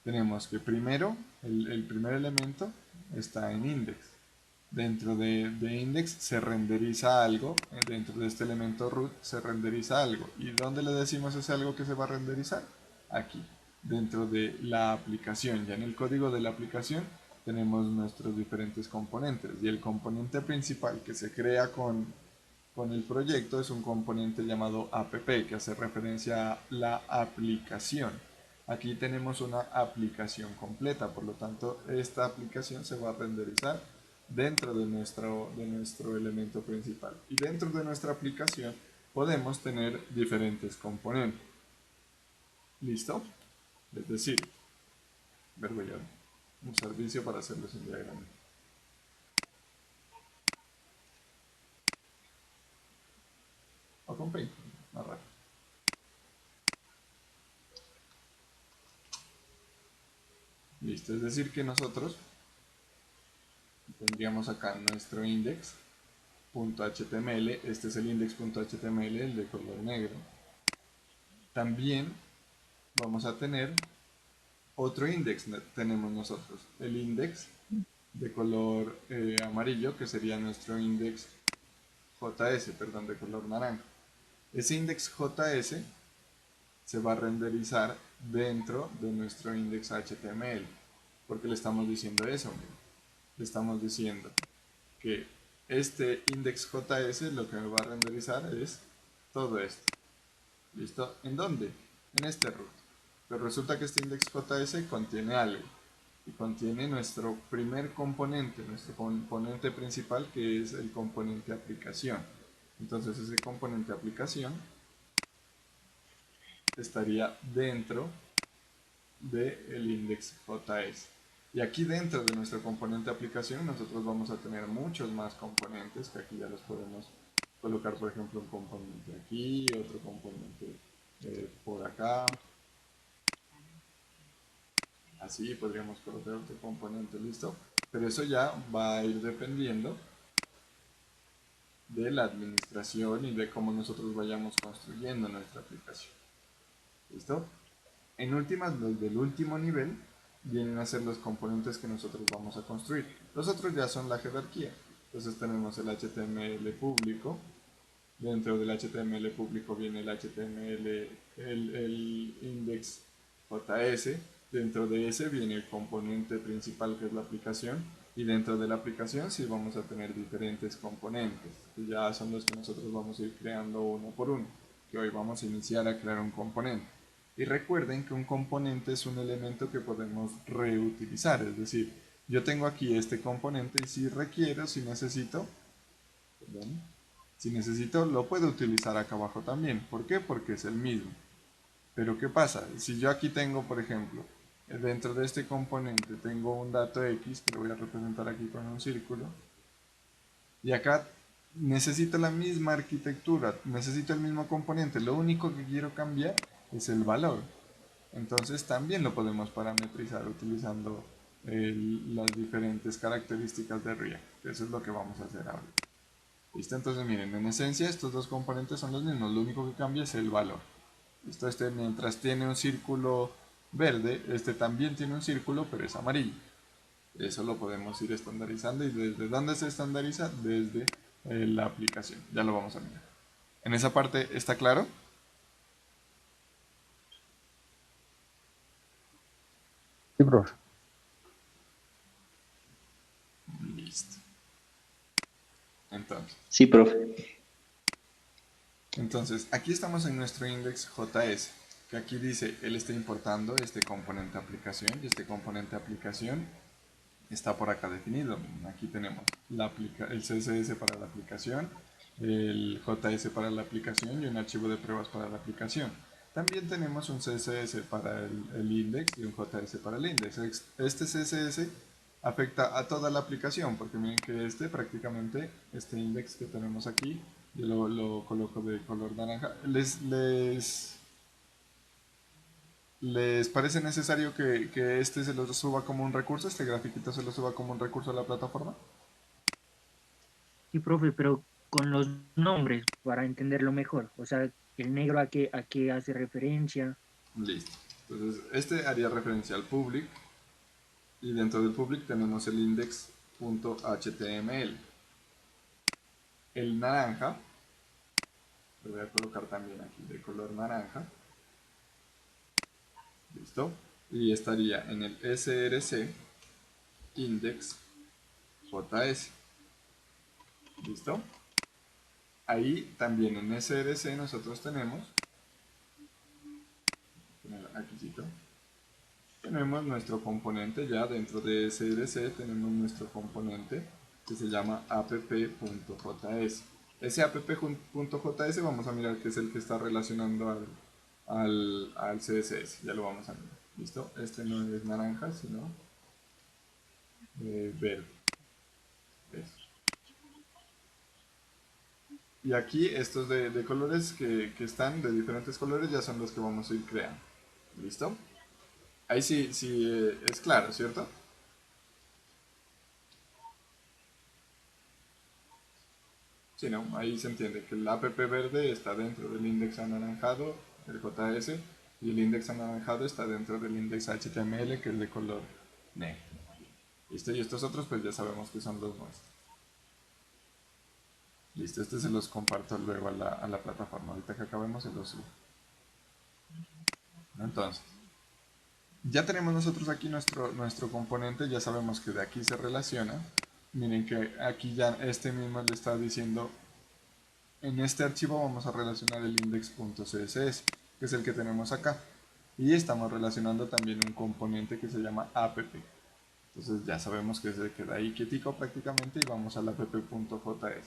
Tenemos que primero, el primer elemento está en index. Dentro de index se renderiza algo, dentro de este elemento root se renderiza algo. ¿Y dónde le decimos ese algo que se va a renderizar? Aquí, dentro de la aplicación. Ya en el código de la aplicación tenemos nuestros diferentes componentes y el componente principal que se crea con el proyecto es un componente llamado app que hace referencia a la aplicación. Aquí tenemos una aplicación completa, por lo tanto esta aplicación se va a renderizar dentro de nuestro elemento principal. Y dentro de nuestra aplicación podemos tener diferentes componentes. ¿Listo? Es decir, voy a usar Visio para hacerles un diagrama. O con Paint, más rápido. Listo, es decir que nosotros tendríamos acá nuestro index.html, este es el index.html, el de color negro. También vamos a tener otro index, tenemos nosotros, el index de color amarillo, que sería nuestro index JS, perdón, de color naranja. Ese index JS se va a renderizar dentro de nuestro index HTML. Porque le estamos diciendo eso, le estamos diciendo que este index JS lo que me va a renderizar es todo esto. ¿Listo? ¿En dónde? En este root. Pero resulta que este index JS contiene algo. Y contiene nuestro primer componente, nuestro componente principal, que es el componente aplicación. Entonces ese componente aplicación estaría dentro del index JS. Y aquí dentro de nuestro componente aplicación nosotros vamos a tener muchos más componentes que aquí ya los podemos colocar, por ejemplo, un componente aquí, otro componente por acá. Así podríamos colocar otro componente, listo. Pero eso ya va a ir dependiendo de la administración y de cómo nosotros vayamos construyendo nuestra aplicación. ¿Listo? En últimas, los del último nivel vienen a ser los componentes que nosotros vamos a construir. Los otros ya son la jerarquía. Entonces tenemos el HTML público. Dentro del HTML público viene el HTML, el index JS. Dentro de ese viene el componente principal, que es la aplicación. Y dentro de la aplicación sí vamos a tener diferentes componentes, que ya son los que nosotros vamos a ir creando uno por uno. Que hoy vamos a iniciar a crear un componente. Y recuerden que un componente es un elemento que podemos reutilizar, es decir, yo tengo aquí este componente y si requiero, si necesito, lo puedo utilizar acá abajo también. ¿Por qué? Porque es el mismo. Pero ¿qué pasa? Si yo aquí tengo, por ejemplo, dentro de este componente tengo un dato X, que lo voy a representar aquí con un círculo, y acá necesito la misma arquitectura, necesito el mismo componente, lo único que quiero cambiar es el valor. Entonces también lo podemos parametrizar utilizando las diferentes características de React. Eso es lo que vamos a hacer ahora. ¿Listo? Entonces miren, en esencia estos dos componentes son los mismos, lo único que cambia es el valor. ¿Listo? Este mientras tiene un círculo verde, este también tiene un círculo pero es amarillo. Eso lo podemos ir estandarizando. ¿Y desde dónde se estandariza? Desde la aplicación. Ya lo vamos a mirar. ¿En esa parte está claro? Sí, profe. Listo. Entonces. Sí, profe. Entonces, aquí estamos en nuestro index JS, que aquí dice, él está importando este componente aplicación, y este componente aplicación está por acá definido. Aquí tenemos el CSS para la aplicación, el JS para la aplicación y un archivo de pruebas para la aplicación. También tenemos un CSS para el index y un JS para el index. Este CSS afecta a toda la aplicación, porque miren que prácticamente, este index que tenemos aquí, yo lo coloco de color naranja. ¿Les parece necesario que este se lo suba como un recurso, este grafiquito se lo suba como un recurso a la plataforma? Sí, profe, pero con los nombres para entenderlo mejor. O sea, el negro a qué hace referencia. Listo. Entonces, este haría referencia al public, y dentro del public tenemos el index.html. El naranja, lo voy a colocar también aquí de color naranja. Listo. Y estaría en el src index.js. ¿Listo? Ahí también en src nosotros tenemos, tenemos nuestro componente. Ya dentro de src tenemos nuestro componente que se llama app.js. Ese app.js vamos a mirar que es el que está relacionando al CSS, ya lo vamos a mirar. ¿Listo? Este no es naranja, sino verde. ¿Ves? Y aquí estos de colores que están de diferentes colores ya son los que vamos a ir creando. ¿Listo? Ahí sí, es claro, ¿cierto? Sí, no, ahí se entiende que el app verde está dentro del index anaranjado, el JS, y el index anaranjado está dentro del index HTML, que es de color negro. ¿Listo? Y estos otros pues ya sabemos que son los nuestros. Listo, este se los comparto luego a la plataforma. Ahorita que acabemos se los subo. Entonces, ya tenemos nosotros aquí nuestro componente, ya sabemos que de aquí se relaciona. Miren que aquí ya este mismo le está diciendo, en este archivo vamos a relacionar el index.css, que es el que tenemos acá. Y estamos relacionando también un componente que se llama app. Entonces ya sabemos que se queda ahí quietico prácticamente y vamos al app.js.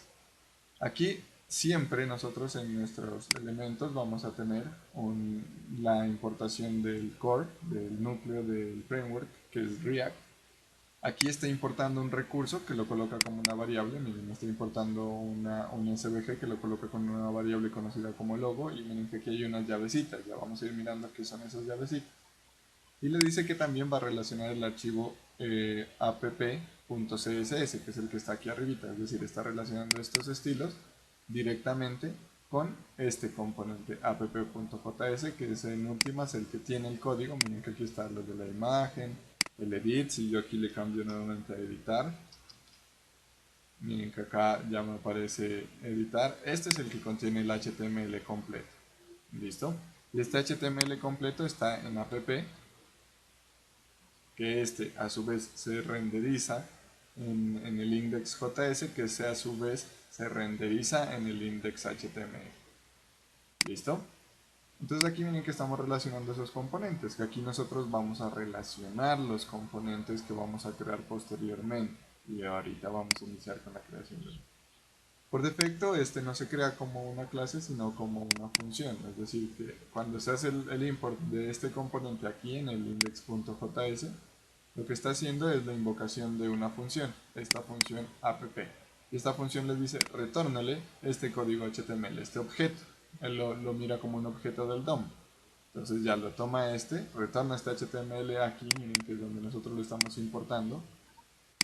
Aquí siempre nosotros en nuestros elementos vamos a tener la importación del core, del núcleo del framework, que es React. Aquí está importando un recurso que lo coloca como una variable. Miren, está importando un SVG que lo coloca con una variable conocida como logo. Y miren que aquí hay unas llavecitas. Ya vamos a ir mirando qué son esas llavecitas. Y le dice que también va a relacionar el archivo app.css, que es el que está aquí arribita, es decir, está relacionando estos estilos directamente con este componente app.js, que es en últimas el que tiene el código. Miren que aquí está lo de la imagen, el edit. Si yo aquí le cambio nuevamente a editar, miren que acá ya me aparece editar. Este es el que contiene el HTML completo. ¿Listo? Y este HTML completo está en app, que este a su vez se renderiza en el index.js, que ese a su vez se renderiza en el index.html. ¿Listo? Entonces aquí miren que estamos relacionando esos componentes, que aquí nosotros vamos a relacionar los componentes que vamos a crear posteriormente. Y ahorita vamos a iniciar con la creación de... Por defecto este no se crea como una clase, sino como una función. Es decir, que cuando se hace el import de este componente aquí en el index.js, lo que está haciendo es la invocación de una función, esta función app. Y esta función les dice, retórnale este código HTML, este objeto. Él lo mira como un objeto del DOM. Entonces ya lo toma retorna este HTML aquí, miren que es donde nosotros lo estamos importando.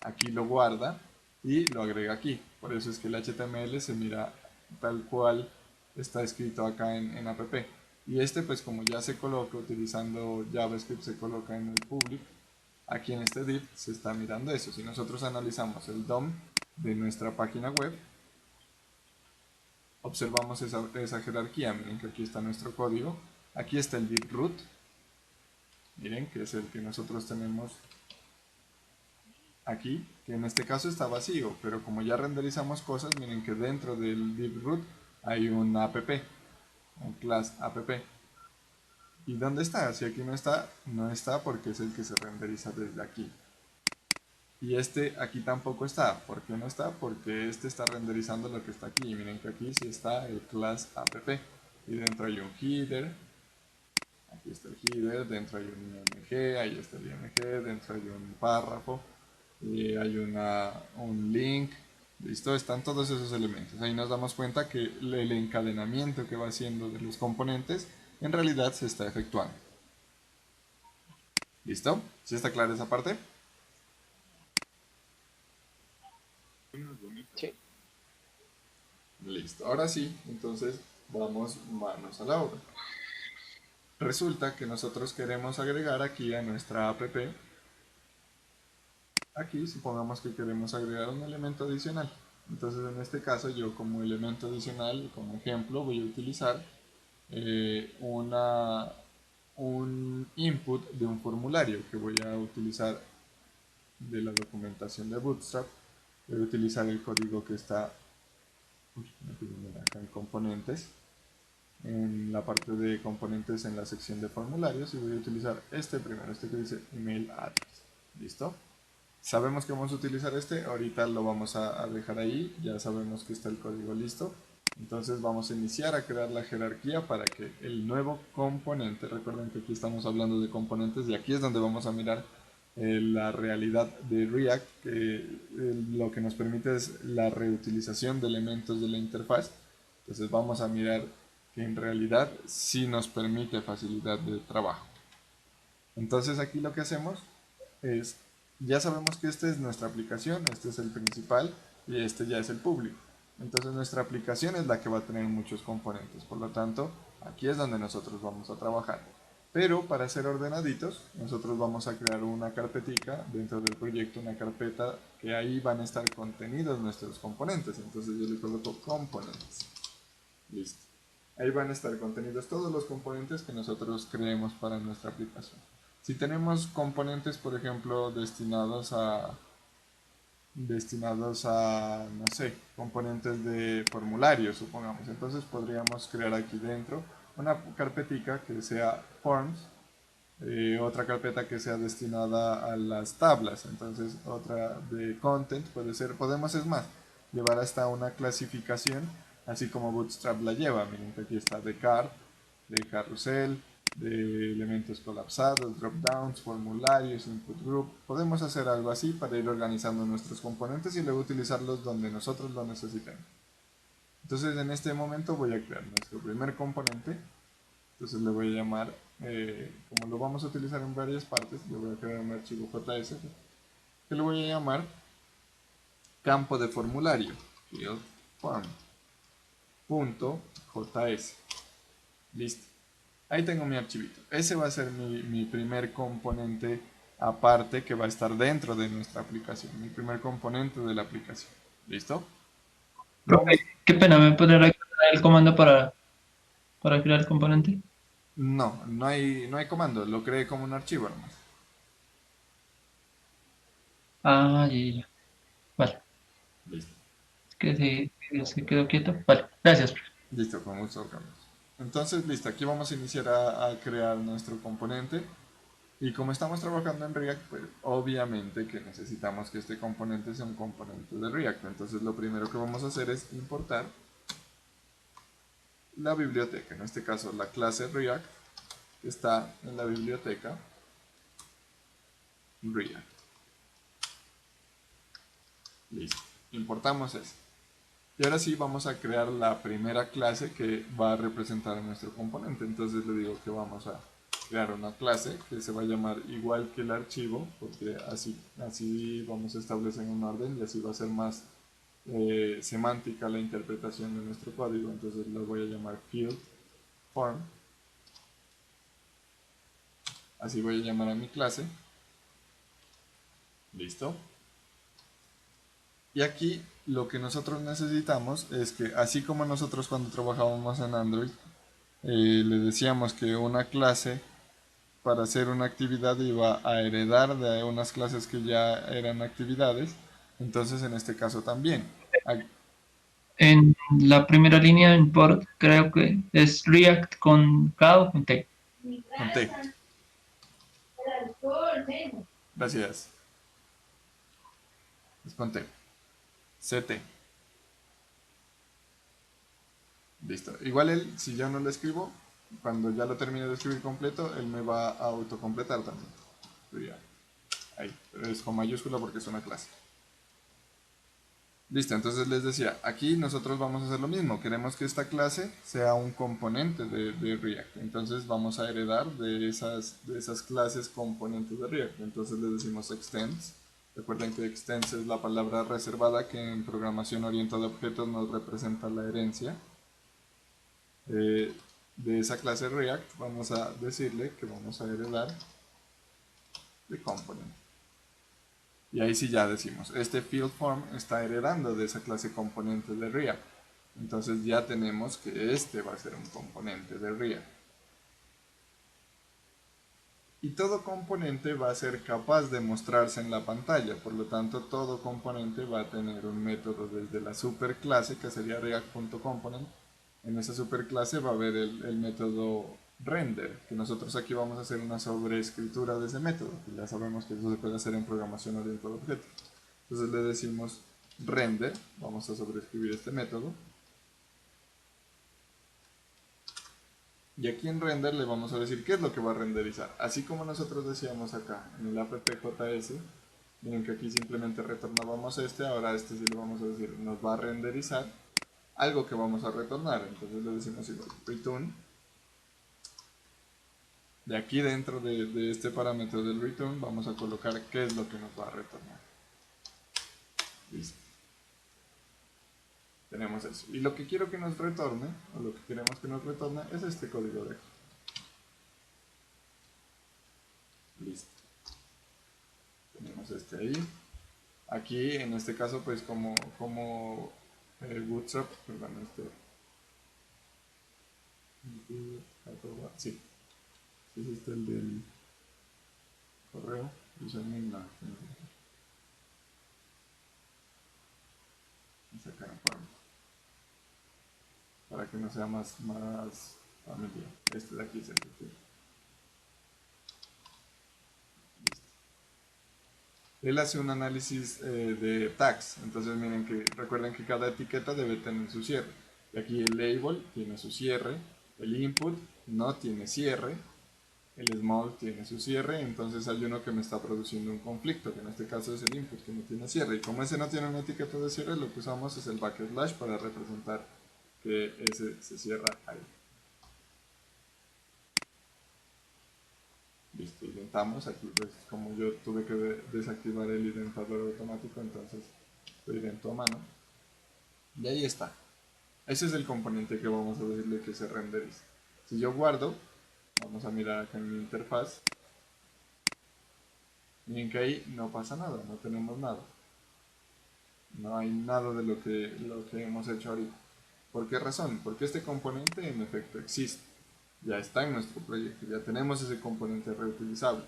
Aquí lo guarda y lo agrega aquí. Por eso es que el HTML se mira tal cual está escrito acá en app. Y este pues como ya se coloca utilizando JavaScript, se coloca en el public. Aquí en este div se está mirando eso. Si nosotros analizamos el DOM de nuestra página web, observamos esa jerarquía. Miren que aquí está nuestro código. Aquí está el div root. Miren que es el que nosotros tenemos aquí, que en este caso está vacío, pero como ya renderizamos cosas, miren que dentro del div root hay un app, un class app. ¿Y dónde está? Si aquí no está, no está porque es el que se renderiza desde aquí. Y este aquí tampoco está. ¿Por qué no está? Porque este está renderizando lo que está aquí. Y miren que aquí sí está el class app. Y dentro hay un header. Aquí está el header. Dentro hay un img. Ahí está el img. Dentro hay un párrafo. Y hay un link. Listo, están todos esos elementos. Ahí nos damos cuenta que el encadenamiento que va haciendo de los componentes en realidad se está efectuando. ¿Listo? ¿Sí está clara esa parte? Sí. Listo, ahora sí, entonces vamos manos a la obra. Resulta que nosotros queremos agregar aquí a nuestra app, aquí supongamos que queremos agregar un elemento adicional. Entonces en este caso yo como elemento adicional, como ejemplo, voy a utilizar un input de un formulario que voy a utilizar de la documentación de Bootstrap. Voy a utilizar el código que está acá en componentes, en la parte de componentes en la sección de formularios, y voy a utilizar este primero, este que dice email address. ¿Listo? sabemos que vamos a utilizar ahorita lo vamos a dejar ahí, ya sabemos que está el código listo. Entonces vamos a iniciar a crear la jerarquía para que el nuevo componente, recuerden que aquí estamos hablando de componentes y aquí es donde vamos a mirar la realidad de React, que lo que nos permite es la reutilización de elementos de la interfaz. Entonces vamos a mirar que en realidad sí nos permite facilidad de trabajo. Entonces aquí lo que hacemos es, ya sabemos que esta es nuestra aplicación, este es el principal y este ya es el público. Entonces nuestra aplicación es la que va a tener muchos componentes, por lo tanto aquí es donde nosotros vamos a trabajar. Pero para ser ordenaditos, nosotros vamos a crear una carpetica dentro del proyecto, una carpeta que ahí van a estar contenidos nuestros componentes. Entonces yo le coloco components. Listo. Ahí van a estar contenidos todos los componentes que nosotros creemos para nuestra aplicación. Si tenemos componentes, por ejemplo, destinados a, no sé, componentes de formularios, supongamos. Entonces podríamos crear aquí dentro una carpetica que sea forms, otra carpeta que sea destinada a las tablas, entonces otra de content puede ser, podemos es más, llevar hasta una clasificación, así como Bootstrap la lleva. Miren que aquí está de card, de carrusel, de elementos colapsados, dropdowns, formularios, input group. Podemos hacer algo así para ir organizando nuestros componentes y luego utilizarlos donde nosotros lo necesitemos. Entonces en este momento voy a crear nuestro primer componente. Entonces le voy a llamar, como lo vamos a utilizar en varias partes, le voy a crear un archivo JS que le voy a llamar campo de formulario, field form.js. Listo. Ahí tengo mi archivito. Ese va a ser mi primer componente aparte que va a estar dentro de nuestra aplicación. Mi primer componente de la aplicación. ¿Listo? Profe, qué pena, ¿me puede recordar el comando para crear el componente? No hay comando. Lo creé como un archivo nomás. Ah, ya. Vale. Listo. Que se quedó quieto. Vale, gracias, profe. Listo, con gusto, Carlos. Entonces, listo, aquí vamos a iniciar a crear nuestro componente. Y como estamos trabajando en React, pues obviamente que necesitamos que este componente sea un componente de React. Entonces lo primero que vamos a hacer es importar la biblioteca. En este caso la clase React, que está en la biblioteca React. Listo, importamos eso. Y ahora sí vamos a crear la primera clase que va a representar a nuestro componente. Entonces le digo que vamos a crear una clase que se va a llamar igual que el archivo, porque así vamos a establecer un orden y así va a ser más semántica la interpretación de nuestro código. Entonces lo voy a llamar field form. Así voy a llamar a mi clase. Listo. Y aquí lo que nosotros necesitamos es que, así como nosotros cuando trabajábamos en Android, le decíamos que una clase para hacer una actividad iba a heredar de unas clases que ya eran actividades, entonces en este caso también. En la primera línea import creo que es React con K o con T. Con T. Gracias. Es con T. CT. Listo. Igual él, si yo no lo escribo, cuando ya lo termine de escribir completo, él me va a autocompletar también. Ahí, pero es con mayúscula porque es una clase. Listo, entonces les decía, aquí nosotros vamos a hacer lo mismo. Queremos que esta clase sea un componente de React. Entonces vamos a heredar de esas clases componentes de React. Entonces les decimos extends. Recuerden que extends es la palabra reservada que en programación orientada a objetos nos representa la herencia. De esa clase React vamos a decirle que vamos a heredar de component. Y ahí sí ya decimos, este field form está heredando de esa clase componente de React. Entonces ya tenemos que este va a ser un componente de React. Y todo componente va a ser capaz de mostrarse en la pantalla, por lo tanto todo componente va a tener un método desde la superclase, que sería react.component. En esa superclase va a haber el método render, que nosotros aquí vamos a hacer una sobreescritura de ese método, que ya sabemos que eso se puede hacer en programación orientada a objetos. Entonces le decimos render, vamos a sobreescribir este método, y aquí en render le vamos a decir qué es lo que va a renderizar, así como nosotros decíamos acá en el app.js. Miren que aquí simplemente retornábamos ahora a este sí le vamos a decir, nos va a renderizar algo que vamos a retornar. Entonces le decimos igual, return. De aquí dentro de este parámetro del return vamos a colocar qué es lo que nos va a retornar. Listo. Tenemos eso. Y lo que quiero que nos retorne, o lo que queremos que nos retorne, es este código de aquí. Listo. Tenemos este ahí. Aquí, en este caso, pues como Bootstrap, perdón, sí, es este el del correo, username, no, sacar para que no sea más familiar. Este de aquí es el que él hace un análisis de tags. Entonces miren que recuerden que cada etiqueta debe tener su cierre. Y aquí el label tiene su cierre, el input no tiene cierre, el small tiene su cierre. Entonces hay uno que me está produciendo un conflicto, que en este caso es el input que no tiene cierre. Y como ese no tiene una etiqueta de cierre, lo que usamos es el backslash para representar que ese se cierra ahí. Listo, identamos. Aquí pues como yo tuve que desactivar el identador automático, entonces lo idento a mano. Y ahí está. Ese es el componente que vamos a decirle que se renderice. Si yo guardo, vamos a mirar acá en mi interfaz. Miren que ahí no pasa nada, no tenemos nada. No hay nada de lo que hemos hecho ahorita. ¿Por qué razón? Porque este componente en efecto existe. Ya está en nuestro proyecto, ya tenemos ese componente reutilizable.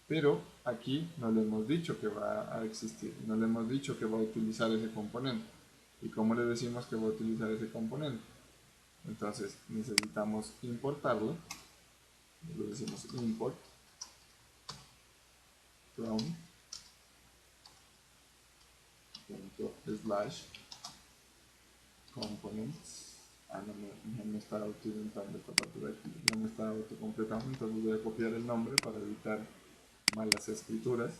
Pero aquí no le hemos dicho que va a existir, no le hemos dicho que va a utilizar ese componente. ¿Y cómo le decimos que va a utilizar ese componente? Entonces necesitamos importarlo. Le decimos import from slash components. No me está autoidentando esta parte de aquí, no me está autocompletando, entonces voy a copiar el nombre para evitar malas escrituras.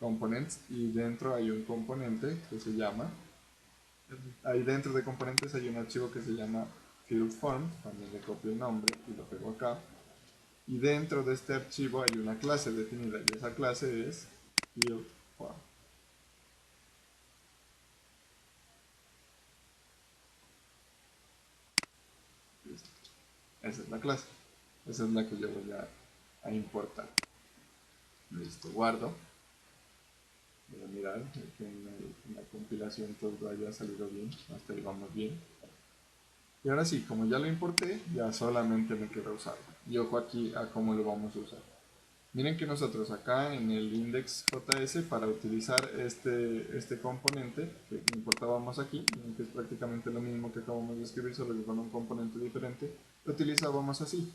Components, y dentro hay un componente que se llama, ahí dentro de componentes hay un archivo que se llama field form, también le copio el nombre y lo pego acá. Y dentro de este archivo hay una clase definida y esa clase es field form. Listo. Esa es la clase, esa es la que yo voy a importar. Listo, guardo. Voy a mirar que en la compilación todo haya salido bien, hasta ahí vamos bien. Y ahora sí, como ya lo importé, ya solamente me queda usarlo. Y ojo aquí a cómo lo vamos a usar. Miren que nosotros acá en el index.js, para utilizar este componente que importábamos aquí, que es prácticamente lo mismo que acabamos de escribir, solo que con un componente diferente, lo utilizábamos así.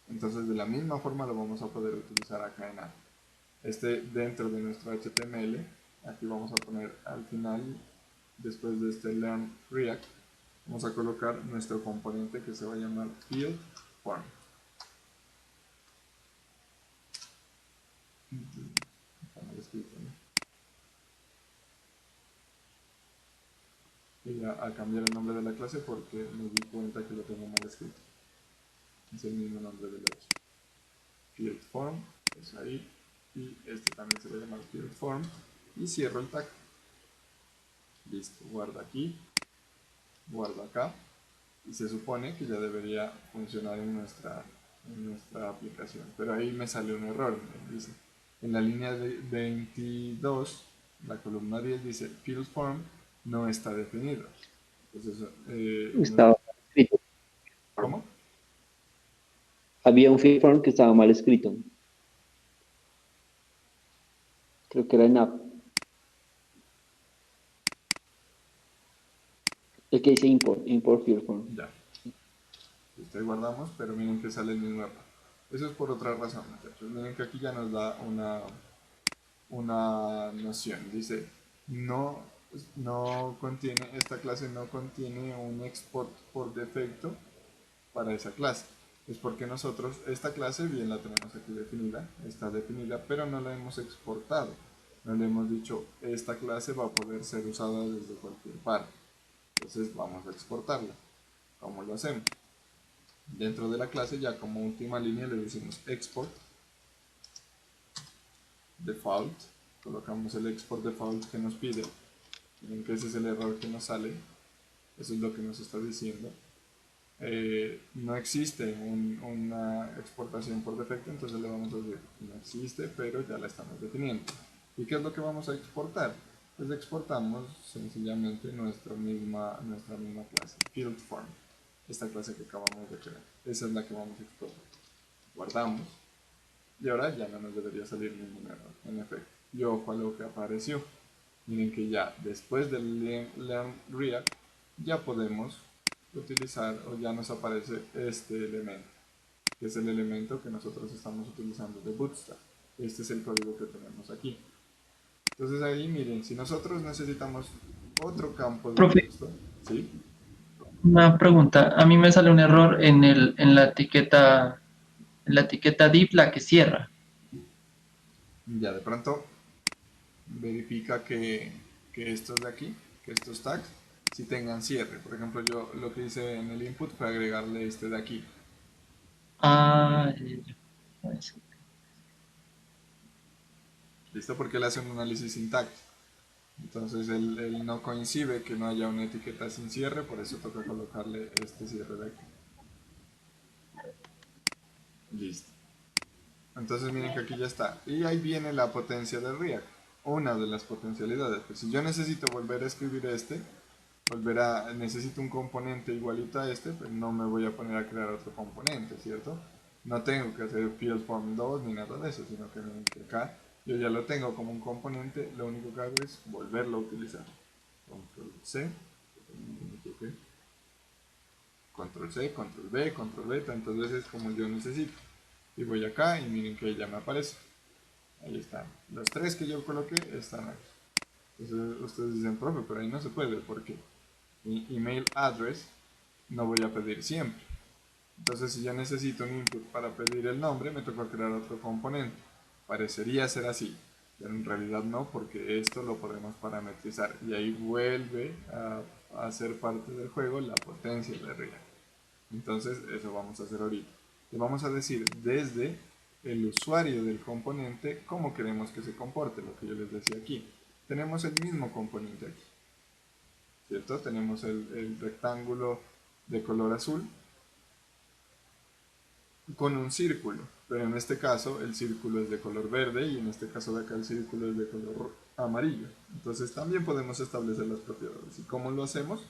Entonces de la misma forma lo vamos a poder utilizar acá en A. Dentro de nuestro HTML, aquí vamos a poner al final, después de este learn React, vamos a colocar nuestro componente que se va a llamar field form. Y a cambiar el nombre de la clase porque me di cuenta que lo tengo mal escrito. Es el mismo nombre del archivo. Field form, es ahí, y este también se va a llamar field form, y cierro el tag. Listo, guarda aquí, guardo acá, y se supone que ya debería funcionar en nuestra aplicación, pero ahí me sale un error, me dice, en la línea de 22, la columna 10 dice field form no está definido. Entonces, Estaba mal escrito. ¿cómo? Había un field form que estaba mal escrito. Creo que era en app. El que dice import field form. Ya. Listo, ahí guardamos, pero miren que sale el mismo error. Eso es por otra razón, muchachos. Miren que aquí ya nos da una noción. Dice, esta clase no contiene un export por defecto para esa clase. Es porque nosotros esta clase bien la tenemos aquí definida, está definida, pero no la hemos exportado. No le hemos dicho, esta clase va a poder ser usada desde cualquier parte. Entonces vamos a exportarla. ¿Cómo lo hacemos? Dentro de la clase, ya como última línea, le decimos export default. Colocamos el export default que nos pide. Miren que ese es el error que nos sale. Eso es lo que nos está diciendo. No existe una exportación por defecto, entonces le vamos a decir no existe, pero ya la estamos definiendo. ¿Y qué es lo que vamos a exportar? Pues exportamos sencillamente nuestra misma clase, field form, esta clase que acabamos de crear. Esa es la que vamos a exportar. Guardamos y ahora ya no nos debería salir ningún error. En efecto, y ojo a lo que apareció. Miren que ya después del learn React ya podemos utilizar, o ya nos aparece este elemento, que es el elemento que nosotros estamos utilizando de Bootstrap. Este es el código que tenemos aquí. Entonces ahí miren, si nosotros necesitamos otro campo de Profe. texto, ¿sí? Una pregunta, a mí me sale un error en la etiqueta div, la que cierra. Ya de pronto verifica que estos de aquí, que estos tags, si tengan cierre. Por ejemplo, yo lo que hice en el input fue agregarle este de aquí. Ah, ¿Listo? Porque él hace un análisis sintáctico. Entonces él no coincide que no haya una etiqueta sin cierre, por eso toca colocarle este cierre de aquí. Listo. Entonces miren que aquí ya está. Y ahí viene la potencia de React. Una de las potencialidades. Pues si yo necesito volver a escribir necesito un componente igualito a este, pues no me voy a poner a crear otro componente, ¿cierto? No tengo que hacer field form 2 ni nada de eso, sino que miren que acá yo ya lo tengo como un componente, lo único que hago es volverlo a utilizar. Control C, Control C, Control V, Control V, tantas veces como yo necesito. Y voy acá y miren que ya me aparece. Ahí están. Los tres que yo coloqué están ahí. Entonces ustedes dicen, profe, pero ahí no se puede porque mi email address no voy a pedir siempre. Entonces si yo necesito un input para pedir el nombre, me toca crear otro componente. Parecería ser así, pero en realidad no, porque esto lo podemos parametrizar y ahí vuelve a ser parte del juego la potencia de React. Entonces eso vamos a hacer ahorita. Le vamos a decir desde el usuario del componente cómo queremos que se comporte, lo que yo les decía aquí. Tenemos el mismo componente aquí, ¿cierto? Tenemos el rectángulo de color azul con un círculo, pero en este caso el círculo es de color verde y en este caso de acá el círculo es de color amarillo. Entonces también podemos establecer las propiedades. ¿Y cómo lo hacemos?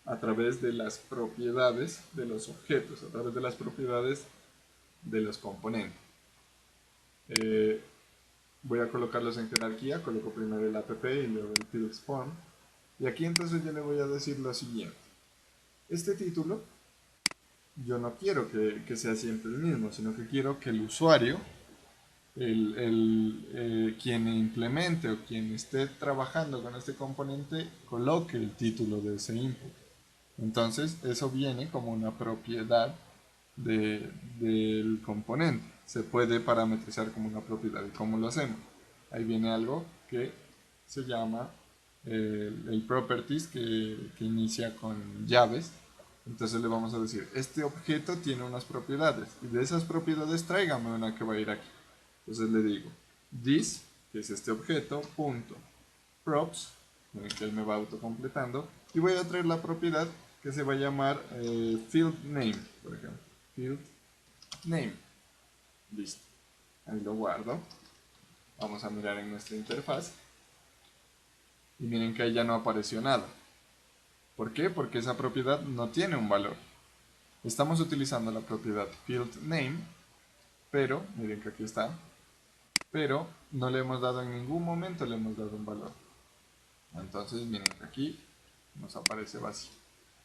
A través de las propiedades de los objetos, a través de las propiedades de los componentes. Voy a colocarlos en jerarquía, coloco primero el app y luego el field form. Y aquí entonces yo le voy a decir lo siguiente. Este título yo no quiero que sea siempre el mismo, sino que quiero que el usuario, quien implemente o quien esté trabajando con este componente, coloque el título de ese input. Entonces eso viene como una propiedad del componente. Se puede parametrizar como una propiedad. ¿Y cómo lo hacemos? Ahí viene algo que se llama el properties que inicia con llaves. Entonces le vamos a decir, este objeto tiene unas propiedades y de esas propiedades tráigame una que va a ir aquí. Entonces le digo, this, que es este objeto, punto, props, en el que él me va autocompletando, y voy a traer la propiedad que se va a llamar field name, por ejemplo, field name. Listo. Ahí lo guardo. Vamos a mirar en nuestra interfaz. Y miren que ahí ya no apareció nada. ¿Por qué? Porque esa propiedad no tiene un valor. Estamos utilizando la propiedad field name, pero, miren que aquí está, pero no le hemos dado en ningún momento, le hemos dado un valor. Entonces, miren que aquí nos aparece vacío.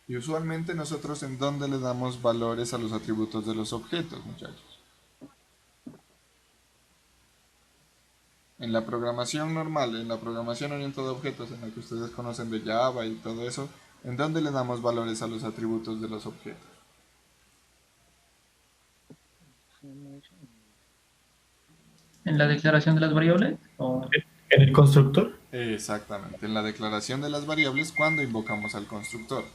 Y usualmente nosotros en dónde le damos valores a los atributos de los objetos, muchachos. En la programación normal, en la programación orientada a objetos, en la que ustedes conocen de Java y todo eso, ¿en dónde le damos valores a los atributos de los objetos? ¿En la declaración de las variables? ¿O? ¿En el constructor? Exactamente, en la declaración de las variables cuando invocamos al constructor.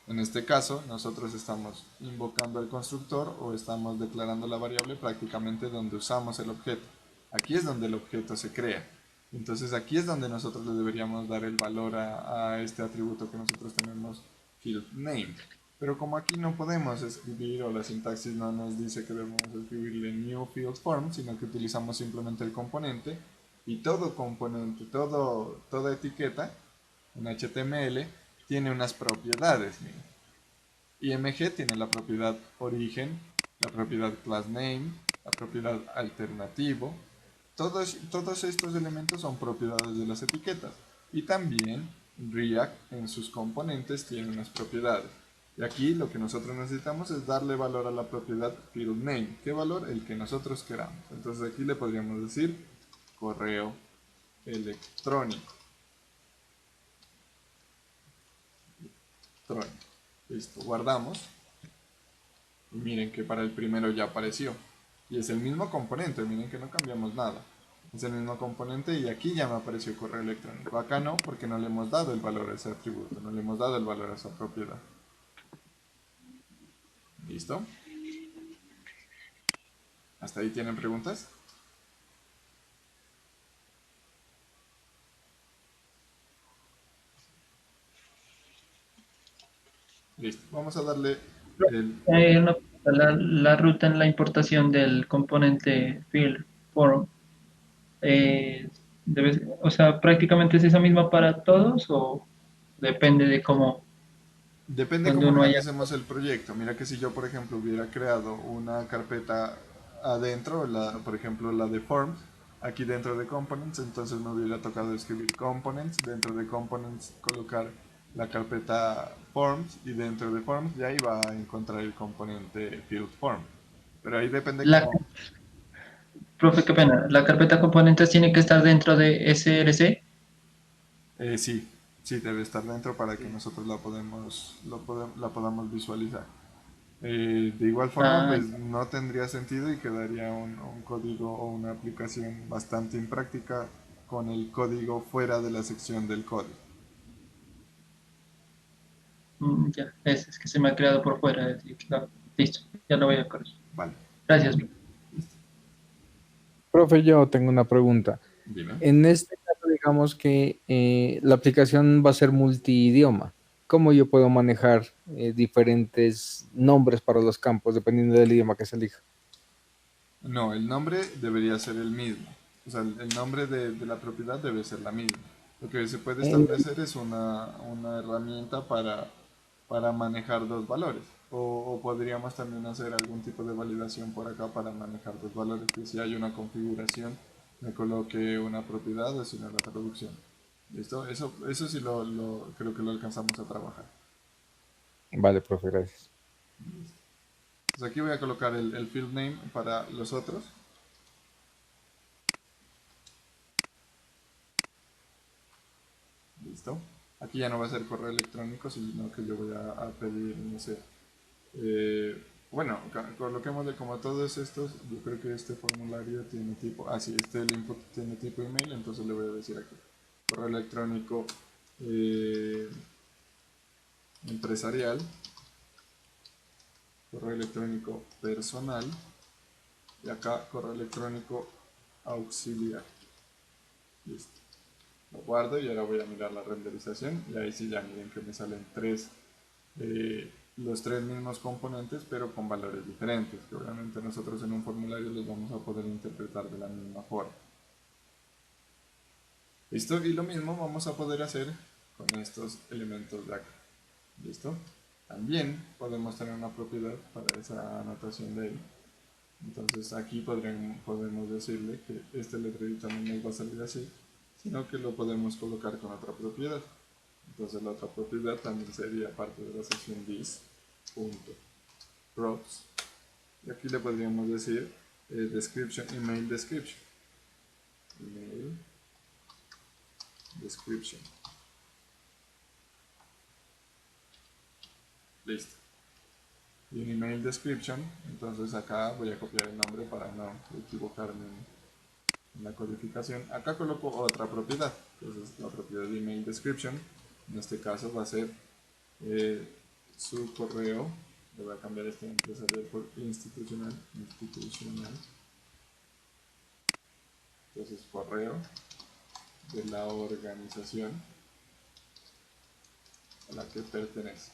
En este caso, nosotros estamos invocando al constructor o estamos declarando la variable prácticamente donde usamos el objeto. Aquí es donde el objeto se crea. Entonces aquí es donde nosotros le deberíamos dar el valor a este atributo que nosotros tenemos, field name. Pero como aquí no podemos escribir o la sintaxis no nos dice que debemos escribirle new field form, sino que utilizamos simplemente el componente, y todo componente, toda etiqueta en HTML tiene unas propiedades. Miren. IMG tiene la propiedad origen, la propiedad class name, la propiedad alternativo. Todos estos elementos son propiedades de las etiquetas. Y también React en sus componentes tiene unas propiedades. Y aquí lo que nosotros necesitamos es darle valor a la propiedad field name. ¿Qué valor? El que nosotros queramos. Entonces aquí le podríamos decir correo electrónico. Listo, guardamos. Y miren que para el primero ya apareció. Y es el mismo componente, miren que no cambiamos nada. Es el mismo componente y aquí ya me apareció correo electrónico. Acá no, porque no le hemos dado el valor a ese atributo, no le hemos dado el valor a esa propiedad. ¿Listo? ¿Hasta ahí tienen preguntas? Listo, vamos a darle la ruta en la importación del componente field form, o sea, prácticamente es esa misma para todos o depende de cómo, Depende cuando cómo uno haya. organicemos el proyecto. Mira que si yo, por ejemplo, hubiera creado una carpeta adentro, por ejemplo, la de Forms, aquí dentro de Components, entonces me hubiera tocado escribir Components, dentro de Components colocar la carpeta Forms y dentro de Forms ya iba a encontrar el componente Field Form. Pero ahí depende La, cómo... profe, qué pena, la carpeta componentes tiene que estar dentro de SRC. Sí, sí, debe estar dentro para que nosotros la podamos visualizar. De igual forma, Ah, pues no tendría sentido y quedaría un código o una aplicación bastante impráctica con el código fuera de la sección del código. ya, es que se me ha creado por fuera. Así que, listo, ya lo voy a corregir. Vale, Gracias. Profe, yo tengo una pregunta. dime. En este caso, digamos que la aplicación va a ser multidioma. ¿Cómo yo puedo manejar diferentes nombres para los campos dependiendo del idioma que se elija? No, el nombre debería ser el mismo. O sea, el nombre de la propiedad debe ser la misma. Lo que se puede establecer es una herramienta para manejar dos valores. O podríamos también hacer algún tipo de validación por acá para manejar dos valores. Que si hay una configuración, me coloque una propiedad o si no la traducción. ¿Listo? Eso sí creo que lo alcanzamos a trabajar. Vale, profe, gracias. Entonces aquí voy a colocar el field name para los otros. Listo. Aquí ya no va a ser correo electrónico, sino que yo voy a pedir, no sé. Bueno, coloquémosle como a todos estos. Yo creo que este formulario tiene tipo. Ah, sí, el input tiene tipo email, entonces le voy a decir aquí. Correo electrónico empresarial. Correo electrónico personal. Y acá correo electrónico auxiliar. Listo. Lo guardo y ahora voy a mirar la renderización y ahí sí ya miren que me salen los tres mismos componentes pero con valores diferentes, que obviamente nosotros en un formulario los vamos a poder interpretar de la misma forma. ¿Listo? Y lo mismo vamos a poder hacer con estos elementos de acá. ¿Listo? También podemos tener una propiedad para esa anotación de él. Entonces aquí podemos decirle que este letrerito no nos va a salir así, sino que lo podemos colocar con otra propiedad. Entonces la otra propiedad también sería parte de la sección this.props. Y aquí le podríamos decir description, email description. Email description. Listo. Y un email description, entonces acá voy a copiar el nombre para no equivocarme en la codificación. Acá coloco otra propiedad, entonces la propiedad de email description, en este caso va a ser su correo, le voy a cambiar este empresarial por institucional, entonces correo de la organización a la que pertenece.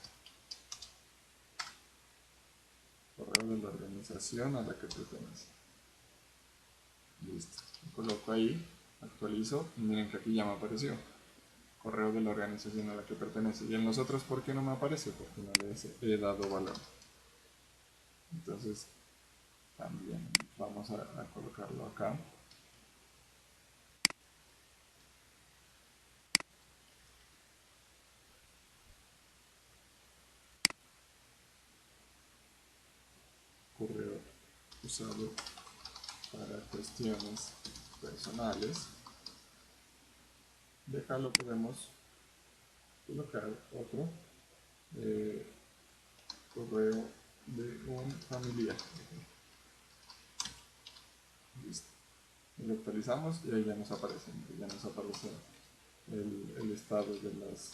Correo de la organización a la que pertenece. Listo. Lo coloco ahí, actualizo y miren que aquí ya me apareció. Correo de la organización a la que pertenece. Y en los otros, ¿por qué no me aparece? Porque no les he dado valor. Entonces, también vamos a colocarlo acá. Correo usado para cuestiones personales. De acá lo podemos colocar otro correo de un familiar. Listo. Lo actualizamos y ahí ya nos aparece el estado de los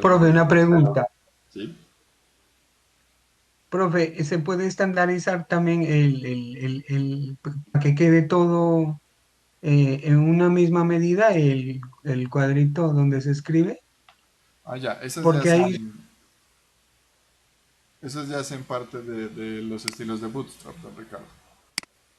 Profe, una pregunta. ¿Sí? Profe, ¿se puede estandarizar también para que quede todo en una misma medida el cuadrito donde se escribe? Ah, ya, Porque ahí, esos ya hacen parte de los estilos de Bootstrap, don Ricardo.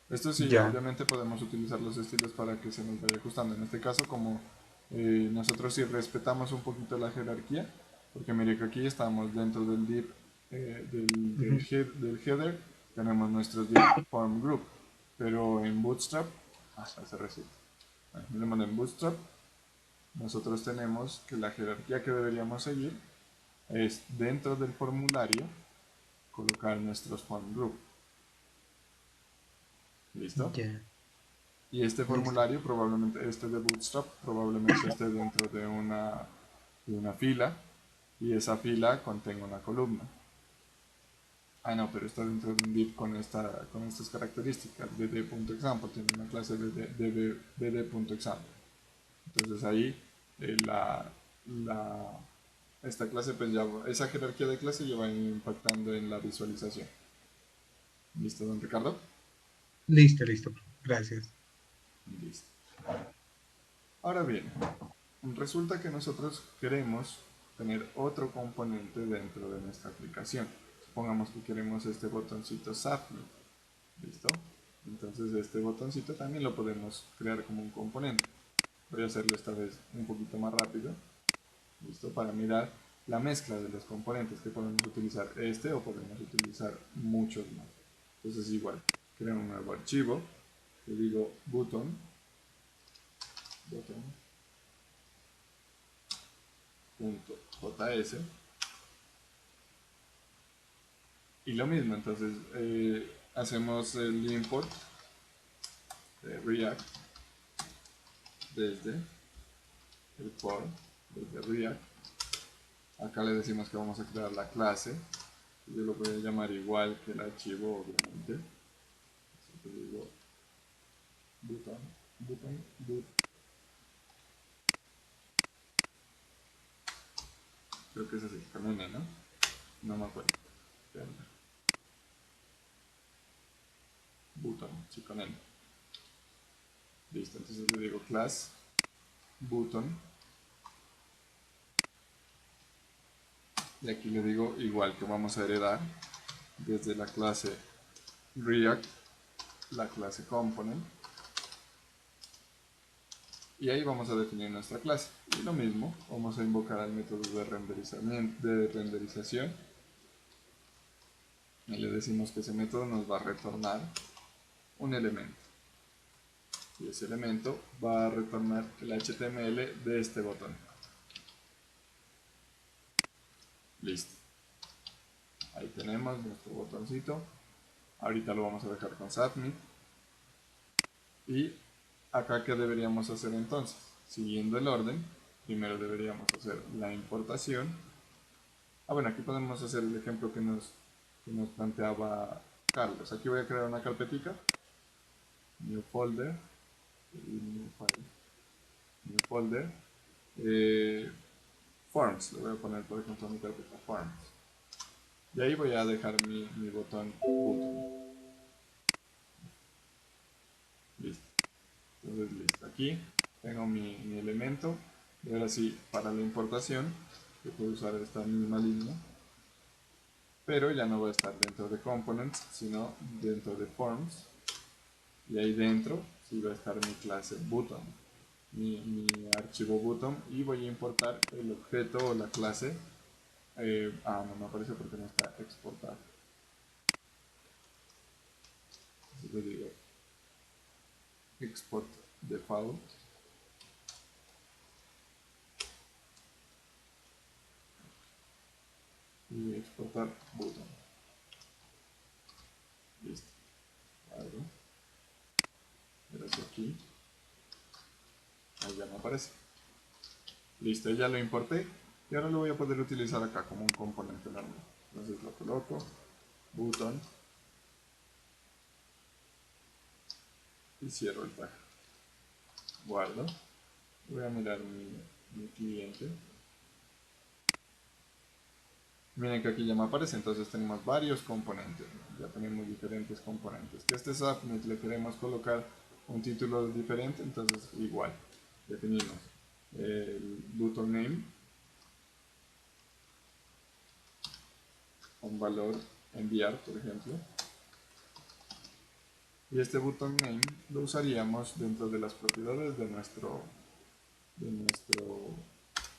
Esto sí, ya, obviamente podemos utilizar los estilos para que se nos vaya ajustando. En este caso, como nosotros sí respetamos un poquito la jerarquía, porque mire que aquí estamos dentro del div, del header, tenemos nuestros div form group, pero en Bootstrap, se resuelve. Miremos en Bootstrap, nosotros tenemos que la jerarquía que deberíamos seguir es dentro del formulario colocar nuestros form group. ¿Listo? ya, Y este formulario, probablemente este de Bootstrap, probablemente esté dentro de una fila y esa fila contenga una columna. Ah, no, pero está dentro de un div con estas características. bd.example tiene una clase bd.example. Entonces ahí esta clase, pues ya, esa jerarquía de clase ya va impactando en la visualización. ¿Listo, don Ricardo? listo, listo, gracias. Listo. Ahora bien, resulta que nosotros queremos tener otro componente dentro de nuestra aplicación. Supongamos que queremos este botoncito Submit. ¿Listo? Entonces este botoncito también lo podemos crear como un componente. Voy a hacerlo esta vez un poquito más rápido. ¿Listo? Para mirar la mezcla de los componentes que podemos utilizar o podemos utilizar muchos más. Entonces igual, creo un nuevo archivo, le digo button.js y lo mismo, entonces hacemos el import de React desde el core, desde React. Acá le decimos que vamos a crear la clase, yo lo voy a llamar igual que el archivo, obviamente. Entonces digo button, creo que es así, con N, ¿no? No me acuerdo. Button, sí, con N. Listo, entonces le digo class button y aquí le digo igual que vamos a heredar desde la clase React la clase component y ahí vamos a definir nuestra clase y lo mismo, vamos a invocar al método de renderización y le decimos que ese método nos va a retornar un elemento. y ese elemento va a retornar el HTML de este botón. Listo. Ahí tenemos nuestro botoncito. Ahorita lo vamos a dejar con submit. Y acá, ¿qué deberíamos hacer entonces? Siguiendo el orden, primero deberíamos hacer la importación. Bueno, aquí podemos hacer el ejemplo que nos planteaba Carlos. Aquí voy a crear una carpetica, new folder, new file, new folder, forms, le voy a poner por ejemplo mi carpeta forms. Y ahí voy a dejar mi botón button. Listo. Entonces listo, aquí tengo mi elemento. Y ahora sí, para la importación, yo puedo usar esta misma línea, pero ya no va a estar dentro de components, sino dentro de forms. Y ahí dentro sí va a estar mi clase button, mi archivo button, y voy a importar el objeto o la clase. No me aparece porque no está exportado. Entonces le digo export default. Y exportar button. Listo. Algo. Pero si aquí. Ahí ya me aparece. Listo, ya lo importé. Y ahora lo voy a poder utilizar acá como un componente normal. Entonces lo coloco. Button. Y cierro el tag. Guardo. Voy a mirar mi cliente. Miren que aquí ya me aparece, entonces tenemos varios componentes, ya tenemos diferentes componentes. Que este submit le queremos colocar un título diferente, entonces igual, definimos el button name, un valor enviar, por ejemplo. Y este button name lo usaríamos dentro de las propiedades de nuestro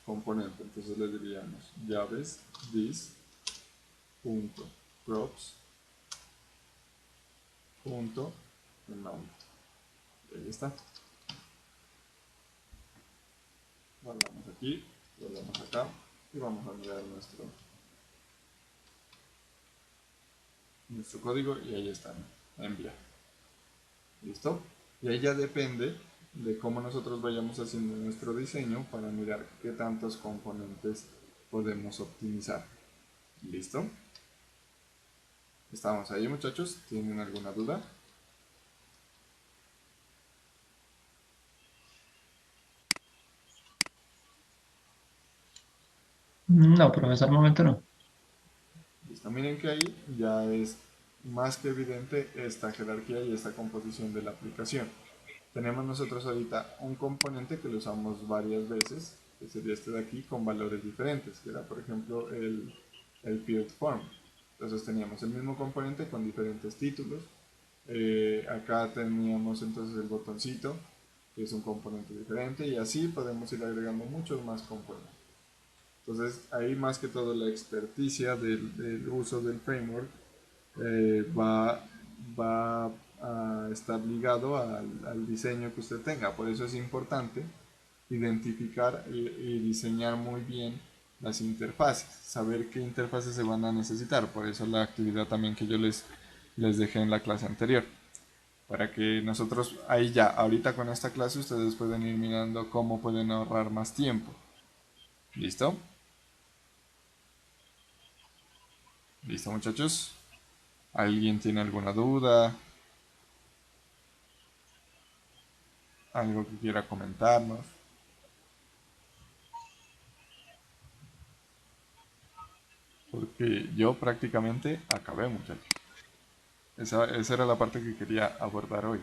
componente. Entonces le diríamos llaves this punto props punto nombre. Ahí está. Guardamos aquí, guardamos acá y vamos a mirar nuestro código y ahí está, enviar. ¿Listo? Y ahí ya depende de cómo nosotros vayamos haciendo nuestro diseño para mirar qué tantos componentes podemos optimizar. ¿Listo? ¿Estamos ahí, muchachos? ¿Tienen alguna duda? No, profesor, momento no. Listo, miren que ahí ya es más que evidente esta jerarquía y esta composición de la aplicación. Tenemos nosotros ahorita un componente que lo usamos varias veces, que sería este de aquí, con valores diferentes, que era por ejemplo el field form. Entonces teníamos el mismo componente con diferentes títulos. Acá teníamos entonces el botoncito, que es un componente diferente, y así podemos ir agregando muchos más componentes. Entonces ahí más que todo la experticia del uso del framework va a estar ligado al diseño que usted tenga. Por eso es importante identificar y diseñar muy bien las interfaces, saber qué interfaces se van a necesitar. Por eso la actividad también que yo les dejé en la clase anterior, para que nosotros ahí ya, ahorita con esta clase ustedes pueden ir mirando cómo pueden ahorrar más tiempo. ¿Listo? ¿Listo, muchachos? ¿Alguien tiene alguna duda? ¿Algo que quiera comentarnos? Porque yo prácticamente acabé, muchachos. Esa era la parte que quería abordar hoy.